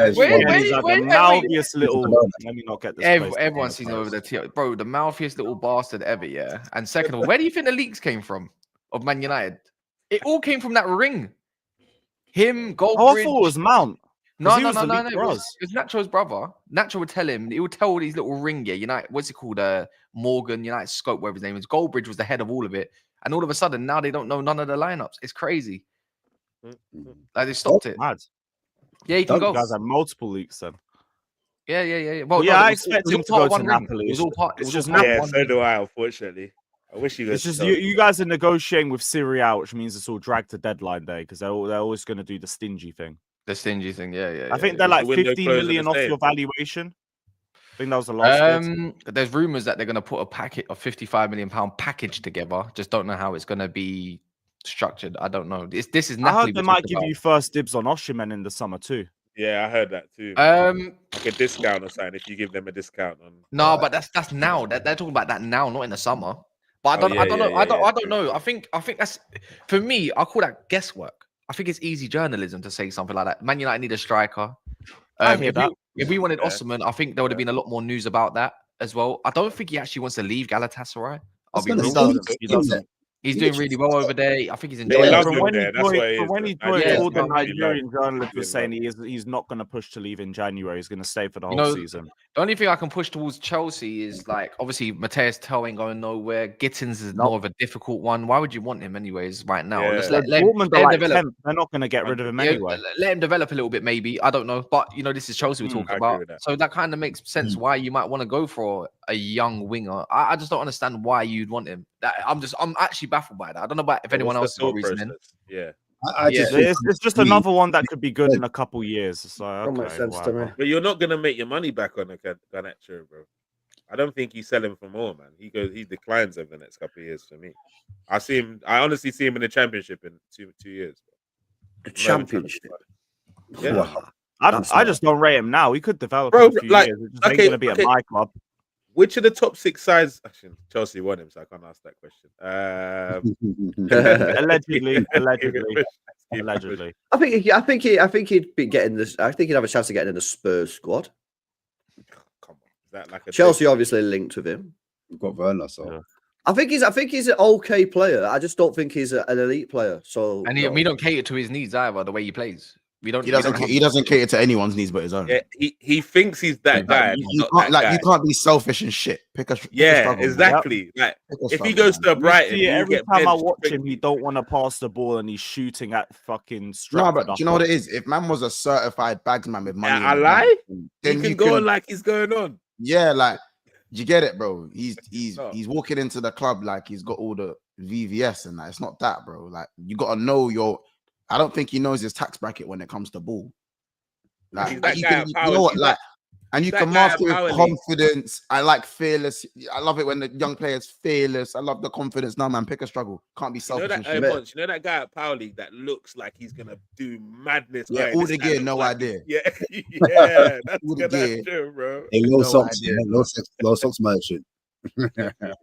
he's like the mouthiest little. Let me not get this. Everyone sees him over there, bro. The mouthiest little bastard ever. Yeah. And second of all, where do you think the leaks came from of Man United? It all came from that ring. Him, Goldbridge. Oh, I thought it was Mount. No. It was Nacho's brother. Nacho would tell him. He would tell all these little ring. Yeah, United. What's it called? Morgan, United Scope, whatever his name is. Goldbridge was the head of all of it, and all of a sudden now they don't know none of the lineups. It's crazy. Like they stopped it. Mad. Yeah, he can go. You guys have multiple leaks then. Yeah. Well, yeah, I expect him to go to Napoli. It was all part. It was just yeah, so do I. Unfortunately, I wish you guys. It's just you guys are negotiating with Syria, which means it's all dragged to deadline day because they're always going to do the stingy thing. The stingy thing, yeah. I think they're like 15 million off your valuation. I think that was the last. There's rumors that they're going to put a packet of £55 million package together. Just don't know how it's going to be structured. I don't know. This is. I heard they might give you first dibs on Osimhen in the summer too. Yeah, I heard that too. Like a discount or something if you give them a discount on. No, but that's now. They're talking about that now, not in the summer. But I don't know. I think that's, for me, I call that guesswork. I think it's easy journalism to say something like that. Man United need a striker. If we wanted Osimhen, I think there would have been a lot more news about that as well. I don't think he actually wants to leave Galatasaray. He doesn't. He's doing really well over there. I think he's enjoying it. From when he joined, all the Nigerian journalists were saying he's not going to push to leave in January. He's going to stay for the whole season. The only thing I can push towards Chelsea is like, obviously, Mateus Tell ain't going nowhere. Gittins is more of a difficult one. Why would you want him anyways right now? Yeah. They're not going to get rid of him anyway. Let him develop a little bit, maybe. I don't know. But, this is Chelsea we're talking about. So that kind of makes sense why you might want to go for a young winger. I just don't understand why you'd want him. I'm actually baffled by that. I don't know if anyone else has reasoning. Yeah. It's just another one that could be good in a couple years. So okay, makes sense to me. But you're not gonna make your money back on a Garnacho, bro. I don't think you sell him for more, man. He declines over the next couple of years for me. I honestly see him in the championship in two years. The championship. Yeah. Wow. I just don't rate him now. He could develop bro, in a few years. It's just ain't gonna be at my club. Which of the top 6 sides? Actually, Chelsea won him, so I can't ask that question. Allegedly. I think he'd be getting this. I think he'd have a chance of getting in the Spurs squad. Come on, is that like a Chelsea obviously linked with him. We've got Werner, so I think he's an okay player. I just don't think he's an elite player. So And we don't cater to his needs either. The way he plays, He doesn't cater to anyone's needs but his own. Yeah, he thinks he's that guy. You can't be selfish and shit. Pick a struggle, exactly. Like if he goes to Brighton, every time I watch him, he don't want to pass the ball and he's shooting at fucking. No, but do you know what it is? If man was a certified bagsman with money, I lie. Then he can go on like he's going on. Yeah, like you get it, bro. He's walking into the club like he's got all the VVS and that. It's not that, bro. Like you gotta know your. I don't think he knows his tax bracket when it comes to ball. Like you know what, like, and you can master it with confidence. I like fearless. I love it when the young player's fearless. I love the confidence. No, man, pick a struggle. Can't be selfish. You know that guy at Power League that looks like he's gonna do madness. Yeah, all the gear, no idea. Yeah, that's true, bro. Hey, low socks, low socks merchant.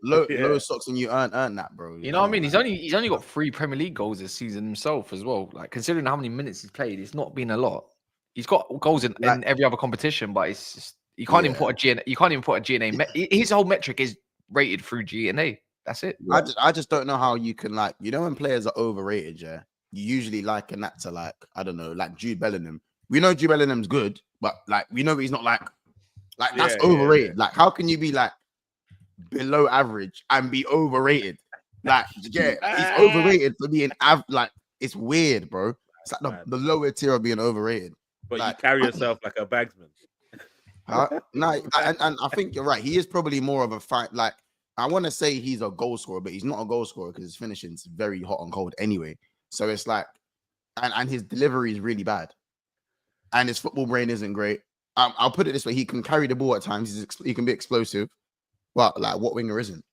Low socks and you earn that, bro. You know what I mean? He's only got 3 Premier League goals this season himself as well. Like considering how many minutes he's played, it's not been a lot. He's got goals in every other competition, but it's just you can't even put a GNA. You can't even put a GNA. His whole metric is rated through GNA. That's it. I just don't know how you can when players are overrated. Yeah, you usually liken that to I don't know, like Jude Bellingham. We know Jude Bellingham's good, but we know he's not like that's overrated. Yeah. Like how can you be below average and be overrated? He's overrated for being it's weird, bro. It's like the lower tier of being overrated. But you carry yourself like a bagsman. No, and I think you're right. He is probably more of a fight. I want to say he's a goal scorer, but he's not a goal scorer because his finishing's very hot and cold anyway. So it's and his delivery is really bad, and his football brain isn't great. I'll put it this way: he can carry the ball at times. He can be explosive. Well, what winger isn't?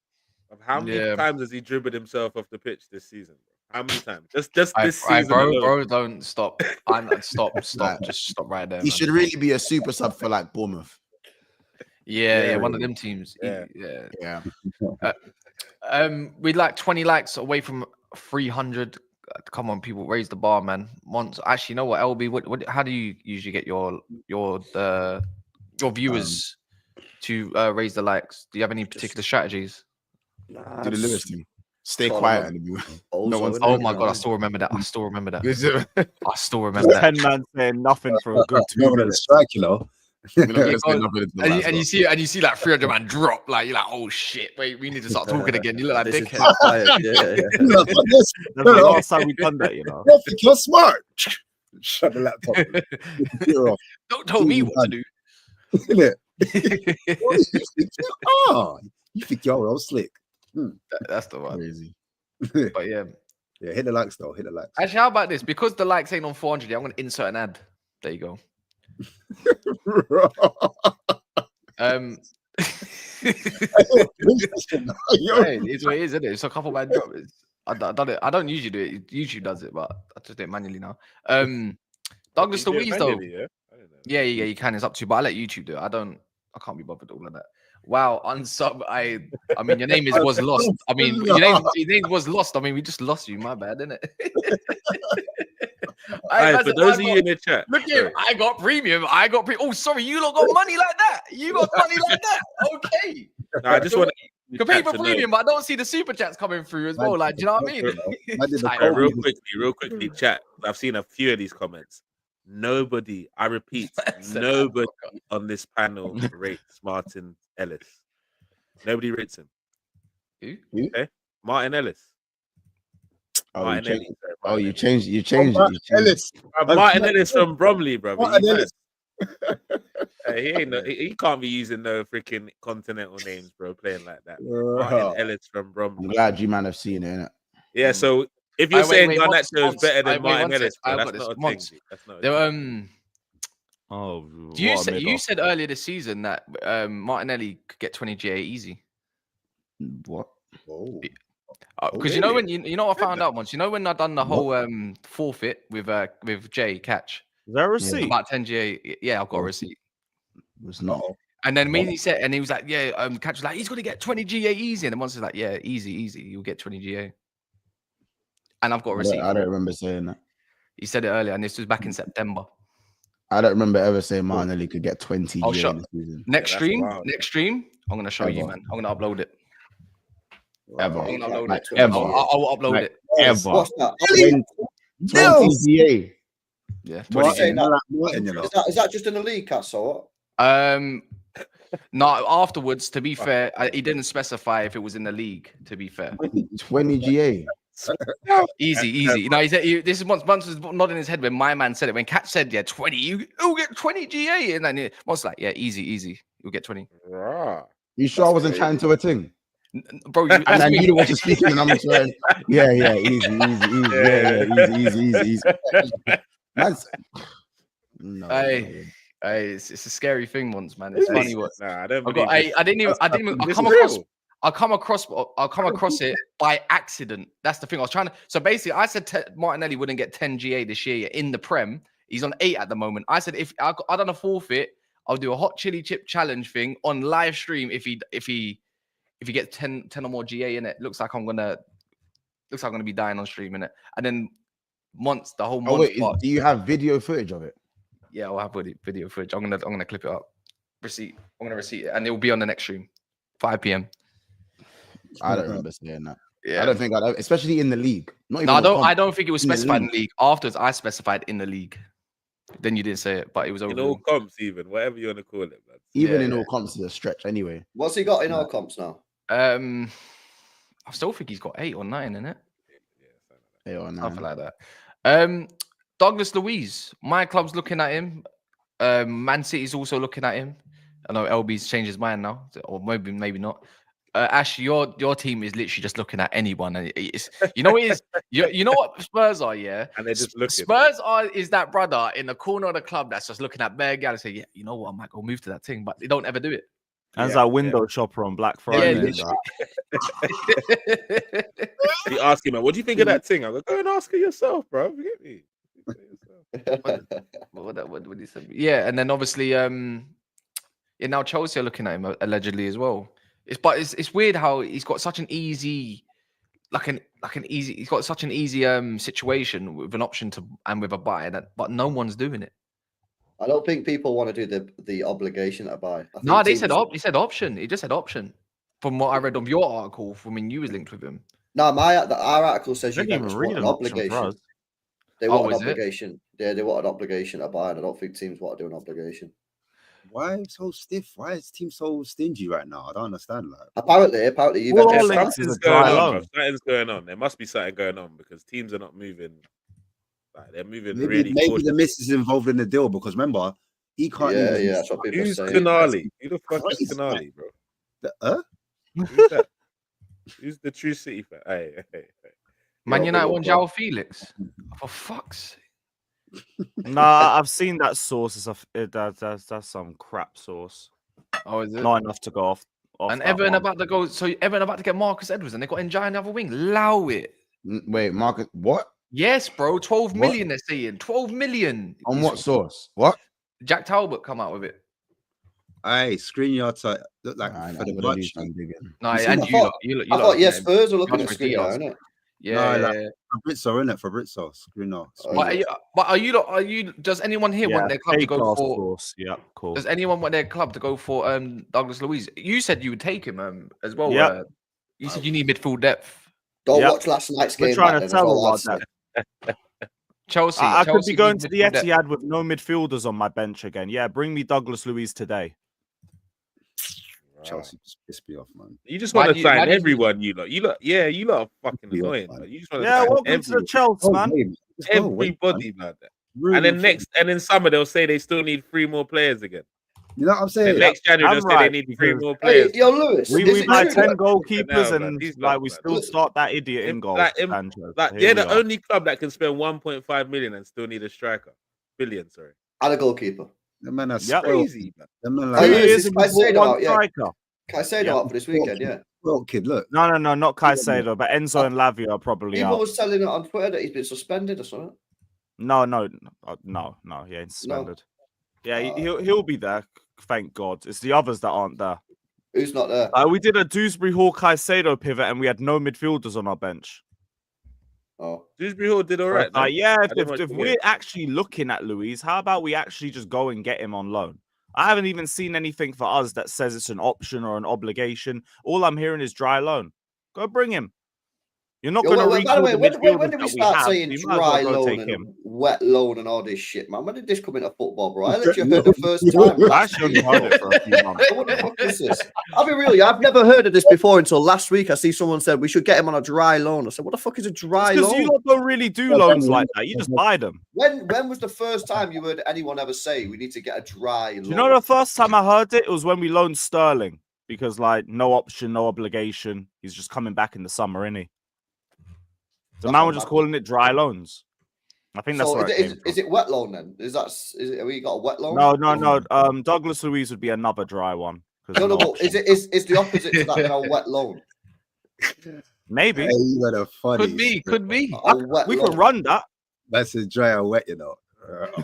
How many times has he dribbled himself off the pitch this season? How many times? Just this season, bro. Don't stop. Stop. Just stop right there. He should really be a super sub for Bournemouth. Yeah, one of them teams. Yeah. We'd 20 likes away from 300. Come on, people, raise the bar, man. Actually, you know what, LB? How do you usually get your viewers to raise the likes? Do you have any particular strategies? Do the Lewis thing. Stay quiet. Oh my god, I still remember that. I still remember that. 10 man saying nothing for a good 2 minutes. Strike, you know. And you see 300 man drop. You're like, oh shit! Wait, we need to start talking again. You look like dickhead. That's the last time we've done that, you know. You're smart. Shut the laptop. Don't tell me what to do. Isn't it? You think you're all slick. That's the one. Crazy. But yeah, hit the likes though. Hit the likes. Actually, how about this? Because the likes ain't on 400, I'm going to insert an ad. There you go. It's what it is, isn't it? It's a couple man drop. I don't usually do it. YouTube does it, but I just do it manually now. Douglas Luiz though. Yeah, you can. It's up to you, but I let YouTube do it. I can't be bothered with all of that. Wow, unsub. I mean, your name was lost. I mean, your name was lost. I mean, we just lost you. My bad, isn't it? For those of you in the chat, look here. I got premium. Oh, sorry, you lot got money like that. You got money like that. Okay. No, I just want to pay for premium, but I don't see the super chats coming through as well. Do you know what I mean? Real quickly, chat. I've seen a few of these comments. Nobody, I repeat, nobody on this panel rates Martin Ellis. Nobody rates him. Who? Okay. Martin Ellis. You changed Ellis. Martin Ellis from Bromley, bro. He can't be using no freaking continental names, bro, playing like that. Martin Ellis from Bromley. I'm glad you man have seen it, innit? Yeah, so if you're saying Garnacho is better than Martin Ellis, that's not a thing. That's not a thing. You said earlier this season that Martinelli could get 20 GA easy. What? Because you know when you know I found out once. You know when I done the whole forfeit with Jay Catch. Is there a receipt? About 10 GA. Yeah, I've got a receipt. It was not. And then he said, and he was like, yeah, Catch was like, he's gonna get 20 GA easy. And then once he's like, yeah, easy, you'll get 20 GA. And I've got a receipt. I don't remember saying that. He said it earlier, and this was back in September. I don't remember ever saying Martinelli could get 20 GA this season. Next stream, I'm gonna show you, man. I'm gonna upload it. Ever. I'm gonna upload Like, it. ever. I'll upload Like, it. ever. What's that? 20 GA. Yeah, 20 Martin, G. that- Martin, you know. Is that just in the league, Cass, or what? No, afterwards, to be fair, he didn't specify if it was in the league, to be fair. 20 GA. Easy. No, he said this is once was nodding his head when my man said it. When Cat said, yeah, 20, you'll get 20 GA. And then once like, yeah, easy. You'll get 20. Rah. You sure I wasn't chatting to a thing? Bro, And I knew the way to speak and I'm trying. Yeah, easy. Man's... No. Hey, it's a scary thing once, man. It's funny what Nah, I don't I believe got. this. I didn't even. This is I come across it by accident. That's the thing. I was trying to. So basically, I said Martinelli wouldn't get 10 GA this year in the Prem. He's on 8 at the moment. I said if I done a forfeit, I'll do a hot chili chip challenge thing on live stream if he gets 10 or more GA in it. Looks like I'm gonna be dying on stream in it. And then once the whole month. Oh wait, do you have video footage of it? Yeah, I'll have video footage. I'm gonna clip it up. Receipt. I'm gonna receipt it, and it will be on the next stream, 5 p.m. I don't remember saying that. Yeah, I don't think especially in the league. Not even no, I don't think it was in the specified in the league. Afterwards, I specified in the league. Then you didn't say it, but it was over. In all comps, even whatever you want to call it, man. Even in all comps, is a stretch anyway. What's he got in all comps now? I still think he's got 8 or 9 in it. 8 or 9. Something like that. Douglas Luiz, my club's looking at him. Man City's also looking at him. I know LB's changed his mind now, or maybe not. Ash, your team is literally just looking at anyone, and it's you know it is. You know what Spurs are, yeah. And they're just looking. Spurs is that brother in the corner of the club that's just looking at bare guys and say, yeah, you know what, I might go move to that thing, but they don't ever do it. And that window shopper on Black Friday. You ask him, man, what do you think of that thing? I go, go and ask her yourself, bro. Forget me. What he said? Yeah, and then obviously, now Chelsea are looking at him allegedly as well. It's weird how he's got such an easy, he's got such an easy situation with an option to and with a buy but no one's doing it. I don't think people want to do the obligation to buy. No, he said option. He just said option. From what I read of your article from when you was linked with him. No, our article says you didn't don't even want read an an option for obligation. us. They want an is it? obligation. Yeah, they want an obligation to buy, and I don't think teams want to do an obligation. Why so stiff? Why is the team so stingy right now? I don't understand. Like, apparently, you've Well, had Something's going dry on, loan. bro. Something's going on. There must be something going on because teams are not moving. Like they're moving maybe really. maybe the miss is involved in the deal because remember he can't. Yeah, even... that's what people are Who's saying. Canali? Who the fuck is Crazy, Canali, bro? Who's that? Who's the true City fan? Hey. Man United want João Felix. For fuck's sake. Nah, I've seen that sauce. That's some crap sauce. Oh, is it? Not enough to go off And that Everton one. about to go. So Everton about to get Marcus Edwards, and they got Njai on the other wing. Allow it. Wait, Marcus, what? Yes, bro. 12 million. They're saying 12 million. On what source? What? Jack Talbot come out with it. Hey, Skriniar to look like Nah, for the I'm gonna do much. some digging. No, You see, and I you thought- lot. I thought, yes, Spurs are looking at That's what he Skriniar, asked. isn't it? Yeah. No, like- Fabrizio, isn't it? Fabrizio, Skriniar. But are you? Does anyone here want their club to go A-class for? sauce. Yeah, cool. Does anyone want their club to go for Douglas Luiz? You said you would take him as well. Yep. You said you need midfield depth. Don't Yep. watch last night's We're game. trying back to then, tell is all about I'd that. say. Chelsea. I could Chelsea be going need to the midfield depth. Etihad with no midfielders on my bench again. Yeah, bring me Douglas Luiz today. Chelsea just pissed me off, man. You just Why want do to you- sign why do you- everyone. You lot. Yeah, you lot are fucking Yeah, annoying. man. Man. You just want to Yeah, sign welcome to the everyone. Chelsea, man. Everybody, man. And then in summer they'll say they still need 3 more players again. You know what I'm And saying? next January they'll I'm say right, they need 3 because- more Hey, players. yo, Lewis. We is it buy true 10 that- goalkeepers Now, man, and these like lot, we man. still start that idiot in goal. Like, Sanchez. Like Here they're we the are. only club that can spend 1.5 million and still need a striker. Billion, sorry. And a goalkeeper. The man are Yep. Crazy, man. The man Oh, like, yeah. Two years this and guy we bought said one about, yeah. striker. Can I say Yeah. that out for this weekend? Yeah. well, kid, look. No, not Caicedo, but Enzo and Lavia are probably People out. was telling it on Twitter that he's been suspended or something. No, he ain't suspended. Yeah, he'll be there. Thank God. It's the others that aren't there. Who's not there? We did a Dewsbury Hall Caicedo pivot and we had no midfielders on our bench. Oh, Dewsbury Hall did all right. Yeah, I didn't watch if the we're game. actually looking at Luiz, how about we actually just go and get him on loan? I haven't even seen anything for us that says it's an option or an obligation. All I'm hearing is dry loan. Go bring him. You're not Yo, going to by the way, when did we start have, saying so you might as well dry go loan take and him. wet loan and all this shit, man? When did this come into football, bro? I literally heard the first time. I actually only heard it for a few months. What the fuck is this? I'll be real, I've never heard of this before until last week. I see someone said we should get him on a dry loan. I said, what the fuck is a dry Because loan? you lot don't really do loans like that. You just buy them. When was the first time you heard anyone ever say we need to get a dry loan? You know, the first time I heard it was when we loaned Sterling because, like, no option, no obligation. He's just coming back in the summer, innit? So man, we're just calling it dry loans. I think that's where it came from. Is it wet loan then? Have we got a wet loan? No. Douglas Luiz would be another dry one. No, but is the opposite to that then a wet loan? Maybe. Hey, Could be. We can run that. That's a dry or wet, you know.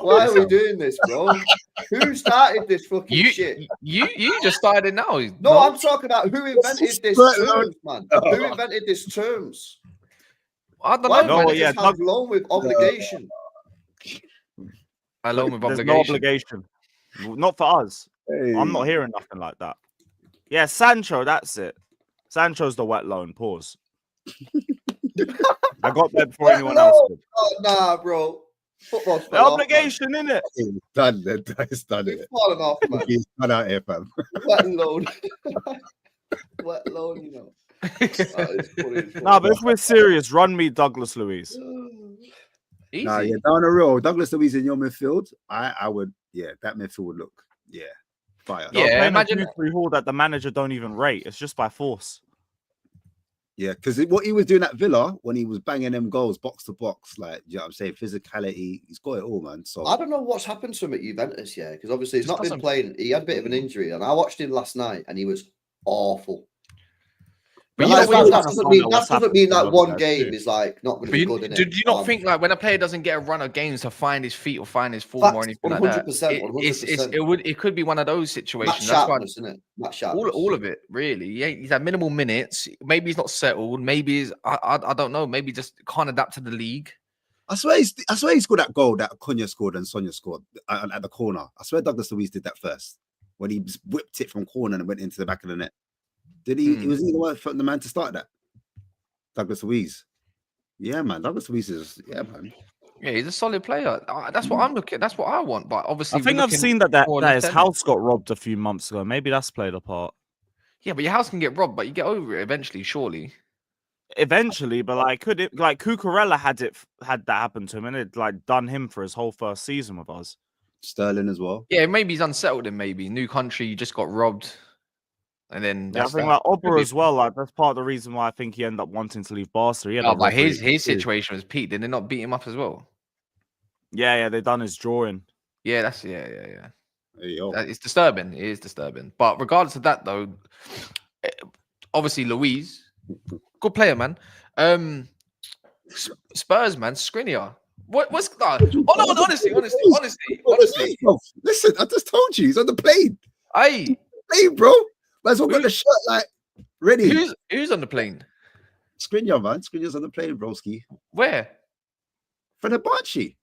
Why are we doing this, bro? Who started this fucking shit? You just started now. No, I'm talking about who invented this terms, man. Who invented this terms? I don't know. Why just have loan with obligation? A loan with There's obligation. no obligation. Not for us. Hey. I'm not hearing nothing like that. Yeah, Sancho, that's it. Sancho's the wet loan. Pause. I got that before anyone else did. Oh, nah, bro. Football's The obligation, innit? It's done. It's done. He's falling off, man. He's done out here, fam. Wet loan. Wet loan, you know. Nah, but if we're serious, run me Douglas Luiz. Easy. Nah, yeah, down the road, Douglas Luiz in your midfield, I would, that midfield would look, fire. Yeah, imagine Hall that the manager don't even rate. It's just by force. Yeah, because what he was doing at Villa when he was banging them goals box to box, like, you know what I'm saying, physicality, he's got it all, man. So I don't know what's happened to him at Juventus, because obviously he's not been playing. He had a bit of an injury, and I watched him last night, and he was awful. But that doesn't mean that one game is like not going to be good. Do you not think like when a player doesn't get a run of games to find his feet or find his form or anything like that, 100%. It could be one of those situations. That's why, isn't it? All of it, really. Yeah, he's had minimal minutes. Maybe he's not settled. Maybe he's I don't know. Maybe just can't adapt to the league. I swear he scored that goal that Cunha scored and Sonia scored at the corner. I swear Douglas Luiz did that first when he whipped it from corner and went into the back of the net. Did he? Was he the man to start that? Douglas Luiz. Yeah, man. Douglas Luiz is man. Yeah, he's a solid player. That's what I'm looking. That's what I want. But obviously, I think I've seen that his house got robbed a few months ago. Maybe that's played a part. Yeah, but your house can get robbed, but you get over it eventually, surely. Eventually, but like, could it? Like Cucurella had that happen to him, and it like done him for his whole first season with us. Sterling as well. Yeah, maybe he's unsettled in maybe new country. You just got robbed. And then I think like Obra as well. Like that's part of the reason why I think he ended up wanting to leave Barca. But his situation was peak. Did they not beat him up as well? Yeah, they done his drawing. Yeah, that's it's disturbing. It is disturbing. But regardless of that, though, obviously Luiz, good player, man. Spurs, man, Skriniar. What's that? Oh no, honestly. Listen, I just told you he's on the plane. Hey, bro. Might as well got the shirt like ready. Who's on the plane? Skriniar, man. Skriniar's on the plane, broski. Where? For the Barchi.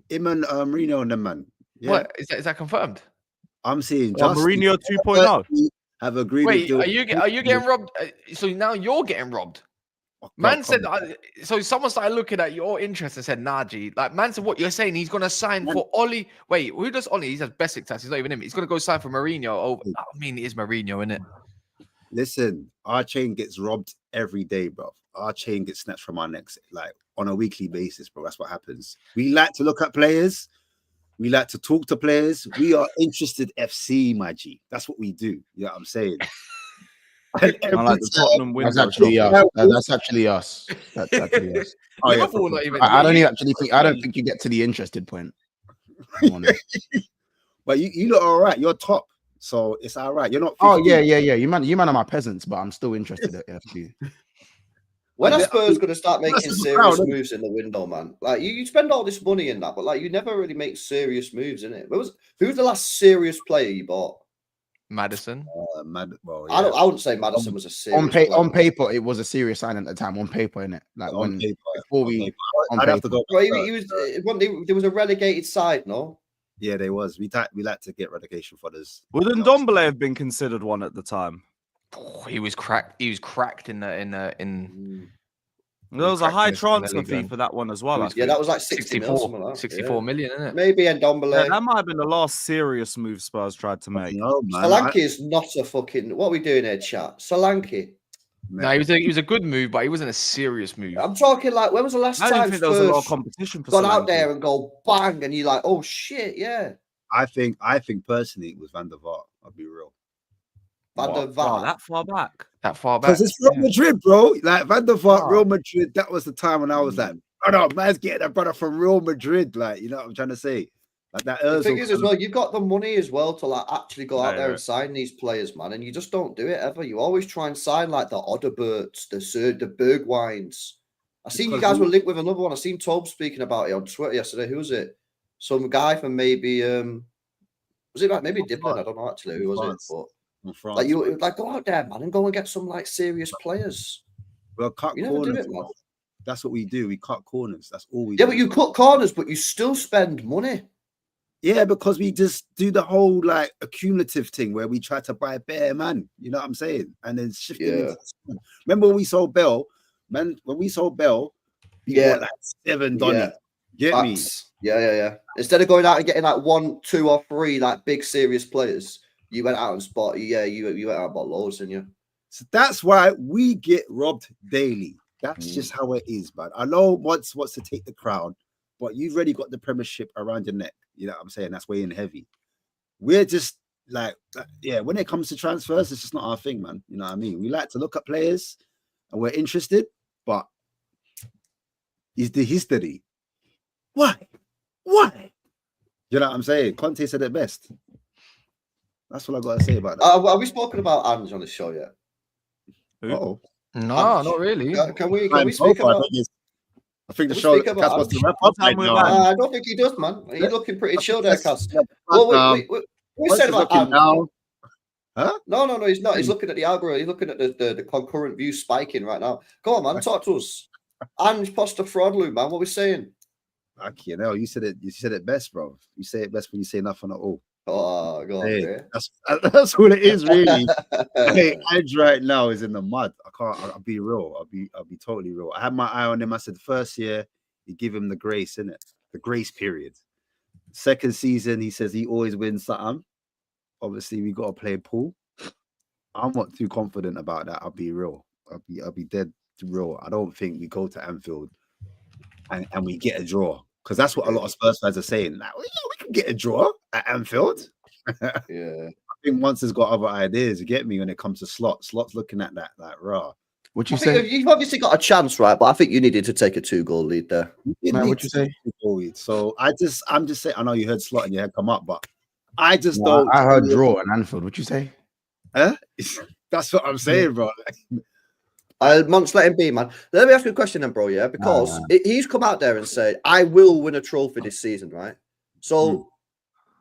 Him and Mourinho and them, man. Yeah. What is that confirmed? I'm saying Mourinho 2.0 have agreed. Wait, are you getting robbed? So now you're getting robbed. Man said, so someone started looking at your interest and said, Naji, like, man said, what you're saying, he's going to sign for Oli. Wait, who does Oli? He has Besiktas. He's not even him. He's going to go sign for Mourinho. Oh, I mean, it is Mourinho, isn't it? Listen, our chain gets robbed every day, bro. Our chain gets snatched from our necks, like, on a weekly basis, bro. That's what happens. We like to look at players. We like to talk to players. We are interested FC, my G. That's what we do. You know what I'm saying? Like the Tottenham that's actually us. That's actually us. That's actually us. Oh, yeah, I don't think you get to the interested point. But you look all right. You're top, so it's all right. You're not. 15. Oh yeah. You man are my peasants, but I'm still interested at FG. When are Spurs going to start making serious moves in the window, man? Like you spend all this money in that, but like you never really make serious moves in it. Who's the last serious player you bought? Madison. Well, yeah. I wouldn't say Madison was a serious on paper. It was a serious signing at the time. On paper, innit? Like on paper, before we. I'd have to go. There was a relegated side, no? Yeah, there was. We like to get relegation foders. Wouldn't Ndombele have been considered one at the time? He was cracked. He was cracked in. There was a high Cracked in the transfer league, fee man. for that one as well. I Yeah, think. that was like 60 mil, 64, something like that. 64 million, isn't it? Maybe Ndombele. Yeah, that might have been the last serious move Spurs tried to make. No, man. Solanke is not a fucking. What are we doing here, chat? Solanke. No, he was a good move, but he wasn't a serious move. I'm talking like, when was the last I time didn't think there was a lot of Spurs competition for got Solanke. out there and go bang, and you're like, oh shit, yeah. I think personally it was Van der Vaart. I'll be real. Van der Wow, Vaart. that far back. That far back. Because it's Real Madrid, bro. Like Van der Vaart, Wow. Real Madrid. That was the time when I was like, oh no, man's getting a brother from Real Madrid. Like, you know what I'm trying to say? Like that. The thing is, as well, you've got the money as well to like actually go out there and sign these players, man. And you just don't do it ever. You always try and sign like the Oderberts, the Bergwines. I seen you guys were linked with another one. I seen Tobe speaking about it on Twitter yesterday. Who was it? Some guy from maybe was it like maybe Diblin? I don't know actually who was it, but France, like you like go out there, man, and go and get some like serious players. Well, cut You never do corners. it, man. That's what we do. We cut corners. That's all we do. Yeah, but you cut corners, but you still spend money. Yeah, because we just do the whole like accumulative thing where we try to buy bare man. You know what I'm saying? And then shift it into the... Remember when we sold Bell? Man, when we sold Bell, we bought like 7 Donny. Get me? Yeah. Instead of going out and getting like 1, 2, or 3 like big serious players, you went out and spot. Yeah, you went out and bought loads, didn't you? So that's why we get robbed daily. That's just how it is, man. I know wants to take the crown, but you've already got the Premiership around your neck. You know what I'm saying? That's weighing heavy. We're just like, when it comes to transfers, it's just not our thing, man. You know what I mean? We like to look at players and we're interested, but it's the history. Why? You know what I'm saying? Conte said it best. That's what I got to say about that. Have we spoken about Ange on the show yet? Oh, no, not really. Can we speak about? I think the show Cass wants to wrap up right now. I don't think he does, man. You're looking pretty chill there, Cass. Well, we said about Ange. Huh? No, he's not. He's looking at the algorithm. He's looking at the concurrent views spiking right now. Go on, man. Talk to us. Ange Posta Fraudlu, man. What are we saying? You know, you said it best, bro. You say it best when you say nothing at all. Oh, go on, hey, that's all it is, really. Hey, Edge right now is in the mud. I'll be real. I'll be totally real. I had my eye on him. I said the first year, you give him the grace, innit? The grace period. Second season, he says he always wins something. Obviously, we got to play pool. I'm not too confident about that. I'll be real. I'll be dead real. I don't think we go to Anfield and we get a draw. Because that's what a lot of Spurs fans are saying. Like, well, yeah, we can get a draw at Anfield. Yeah. I think once has got other ideas, you get me, when it comes to Slot's looking at that like raw. What you say? You've obviously got a chance, right? But I think you needed to take a 2-goal lead there. Man, what you say? So I'm just saying, I know you heard Slot in your head come up, but I just don't. I heard draw at Anfield. What you say? Huh? That's what I'm saying, bro. Monks, let him be, man. Let me ask you a question then, bro, yeah? Because he's come out there and said, I will win a trophy this season, right? So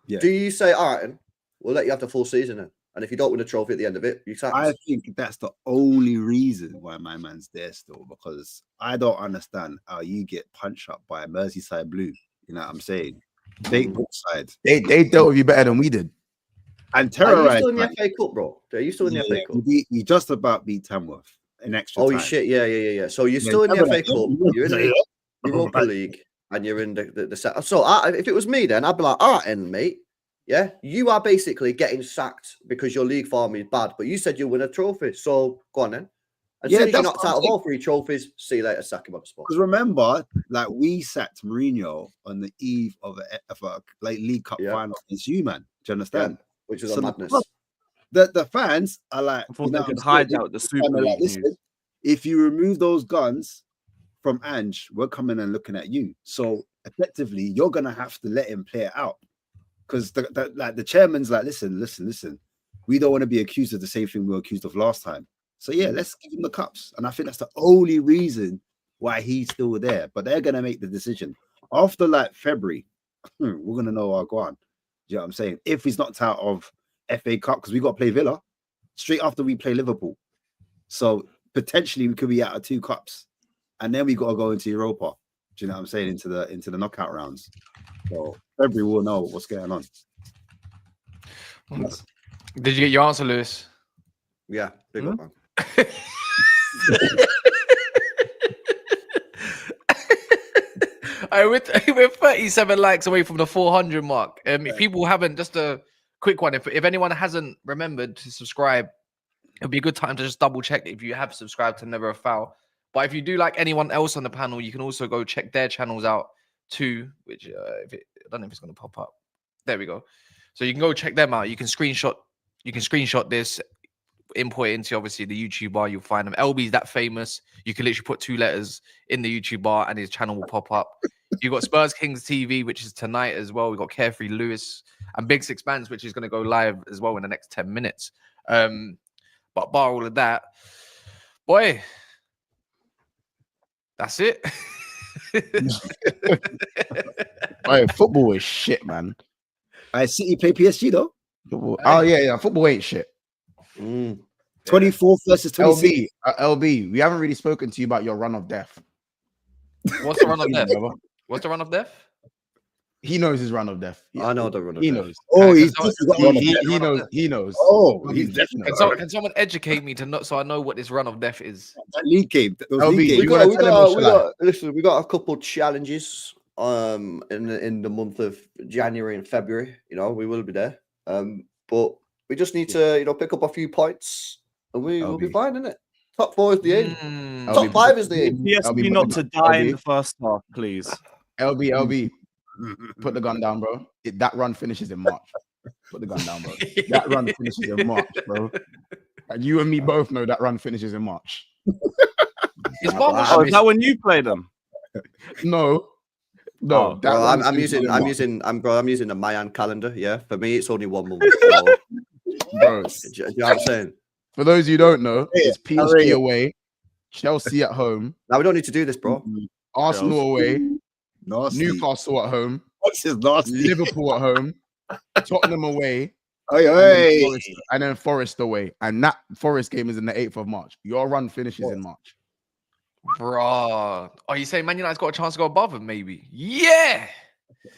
do you say, all right, we'll let you have the full season then? And if you don't win a trophy at the end of it, you can't. I think that's the only reason why my man's there still, because I don't understand how you get punched up by a Merseyside Blue. You know what I'm saying? Big side. They dealt with you better than we did. And terrorized. Are you still in the FA Cup, bro? Are you still in the FA Cup? We just about beat Tamworth in extra time. Oh, shit. Yeah. So you're still in the FA Cup. You're in the Europa League. And you're in the set. So if it was me, then I'd be like, all right, then, mate. Yeah, you are basically getting sacked because your league form is bad. But you said you'll win a trophy. So go on then. And as soon as you knocked out of all 3 trophies, see you later, sack him on the spot. Because remember, like, we sacked Mourinho on the eve of a League Cup final against you, man. Do you understand? Yeah, which is a madness. The fans are like, I thought they could hide out the Super League. Listen, if you remove those guns from Ange, we're coming and looking at you. So effectively, you're gonna have to let him play it out, because the chairman's like, listen. We don't want to be accused of the same thing we were accused of last time. So yeah, let's give him the cups. And I think that's the only reason why he's still there. But they're gonna make the decision after like February. We're gonna know our go on. You know what I'm saying? If he's knocked out of FA Cup, because we got to play Villa straight after we play Liverpool. So potentially we could be out of 2 cups. And then we got to go into Europa. Do you know what I'm saying? Into the knockout rounds. So February will know what's going on. Did you get your answer, Lewis? Yeah, big up, man. We're 37 likes away from the 400 mark. If people haven't, just a quick one. If anyone hasn't remembered to subscribe, it'll be a good time to just double check if you have subscribed to Never a Foul. But if you do like anyone else on the panel, you can also go check their channels out too. Which I don't know if it's going to pop up. There we go. So you can go check them out. You can screenshot this, import it into obviously the YouTube bar. You'll find them. LB's that famous. You can literally put 2 letters in the YouTube bar and his channel will pop up. You've got Spurs Kings TV, which is tonight as well. We've got Carefree Lewis and Big Six Bands, which is going to go live as well in the next 10 minutes. But bar all of that, boy, that's it. Hey, football is shit, man. City play PSG though. Oh yeah, football ain't shit. 24th versus 26th. LB, we haven't really spoken to you about your run of death. What's the run of death? What's the run of death? He knows his run of death. I know the run of He death. knows. Oh, He knows. He knows. Oh, He's Can someone educate me to know so I know what this run of death is? that league game. Those LB, league you games. wanna tell him or We got a couple challenges in the month of January and February. You know, we will be there. But we just need to pick up a few points and we'll be fine, innit? Top 4 is the aim. Top 5 is the aim. PSP not to die in the first half, please. LB, put the gun down, bro. That run finishes in March. Put the gun down, bro. That run finishes in March, bro. And you and me both know that run finishes in March. Is that when you play them? No. Bro, I'm using the Mayan calendar. Yeah, for me it's only 1 month. So, bro. do you know what I'm saying? For those you don't know, it's PSG away, Chelsea at home. Now we don't need to do this, bro. Arsenal away, Nasty. Newcastle at home, What's his nasty? Liverpool at home, Tottenham away, Hey. and then Forest away. And that Forest game is in the 8th of March. Your run finishes in March. Bro, are you saying Man United's got a chance to go above him? Maybe. Yeah.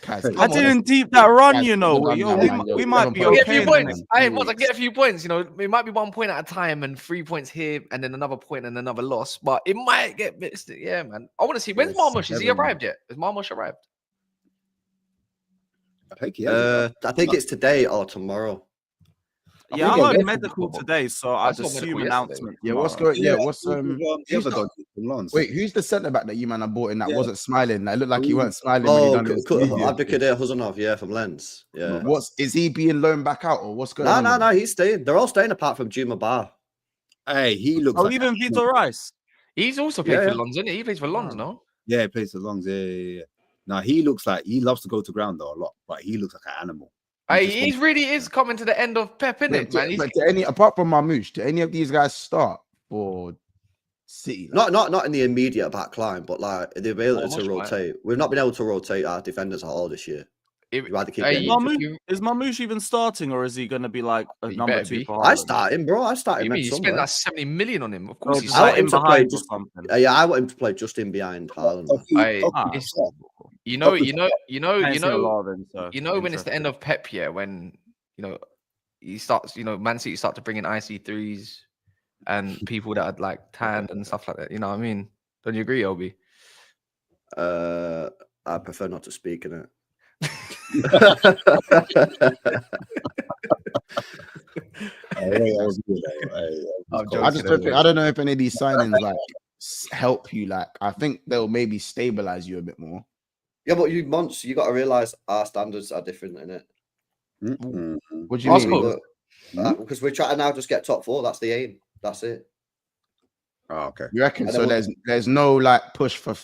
Guys, I didn't deep that run, Guys, you know. We might be We'll get a okay. few in the points. next I few want to weeks. get a few points. You know, it might be 1 point at a time and 3 points here and then another point and another loss. But it might get mixed. Yeah, man. I want to see. When's Marmush? Is he arrived yet? Has Marmush arrived? I think he has. I think it's today or tomorrow. Yeah, think I'm it on was medical football. today, so I I'd saw medical assume yesterday. announcement. Yeah, what's tomorrow. going? Yeah, what's The other dog from Lens. Wait, who's the centre back that you man have bought in that Yeah. wasn't smiling? That looked like he weren't smiling when he Oh, done his video. Abdikadir Huzanov, yeah, from Lens. Yeah. Is he being loaned back out or what's going on? No, he's staying. They're all staying apart from Juma Bar. Hey, he looks Oh, like even Vito Rice. He's also played for Yeah. Lons, isn't he? He plays for Lons, no? Yeah, he plays for Longs. Yeah. Now he looks like he loves to go to ground though a lot, but he looks like an animal. He really is coming to the end of Pep, isn't it, man? But to any apart from Marmoush, do any of these guys start for City? Not in the immediate back line, but like the ability Marmoush to might. rotate. We've not been able to rotate our defenders at all this year. If- We'd rather keep Hey, getting you- Is Mamouche even starting, or is he going to be like a He number better 2 be. for I Haaland? start him, bro. I start You him mean at you spent somewhere. like 70 million on him? Of Or course, just he's I like want in him to play behind or just- something? Yeah, I want him to play just in behind Haaland. man. you know, Can't see a lot of him, so when it's the end of Pep, yeah, when he starts, Man City start to bring in IC3s and people that are like tanned and stuff like that. You know what I mean? Don't you agree, Obi? I prefer not to speak in it. I don't know if any of these signings like help you. Like, I think they'll maybe stabilize you a bit more. Yeah, but you got to realize our standards are different in it. What do you mean? Because we're trying to now just get top 4. That's the aim. That's it. Oh, okay. You reckon? And So then there's no like push for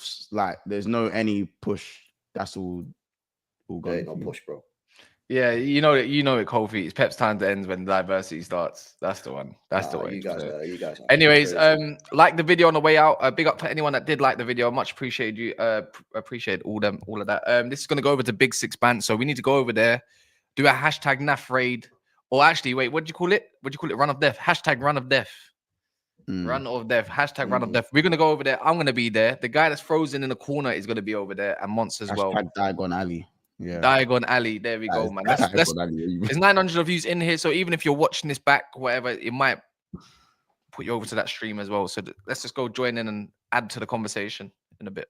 there's no any push. That's all There ain't going. no push, bro. Yeah, you know it, cold feet. It's Pep's time to end when diversity starts. That's the one. That's the way. You guys are Anyways, crazy. like the video on the way out. Big up to anyone that did like the video. Much appreciated you. Appreciate all of that. This is gonna go over to Big Six Band, so we need to go over there, do a hashtag NAF raid, or actually, wait, what do you call it? What do you call it? Run of death. Hashtag run of death. Run of death. Hashtag run of death. We're gonna go over there. I'm gonna be there. The guy that's frozen in the corner is gonna be over there, and Monts as well. Diagon Alley. Yeah. Diagon Alley. There we go, man. There's 900 of views in here, so even if you're watching this back, whatever, it might put you over to that stream as well. So let's just go join in and add to the conversation in a bit.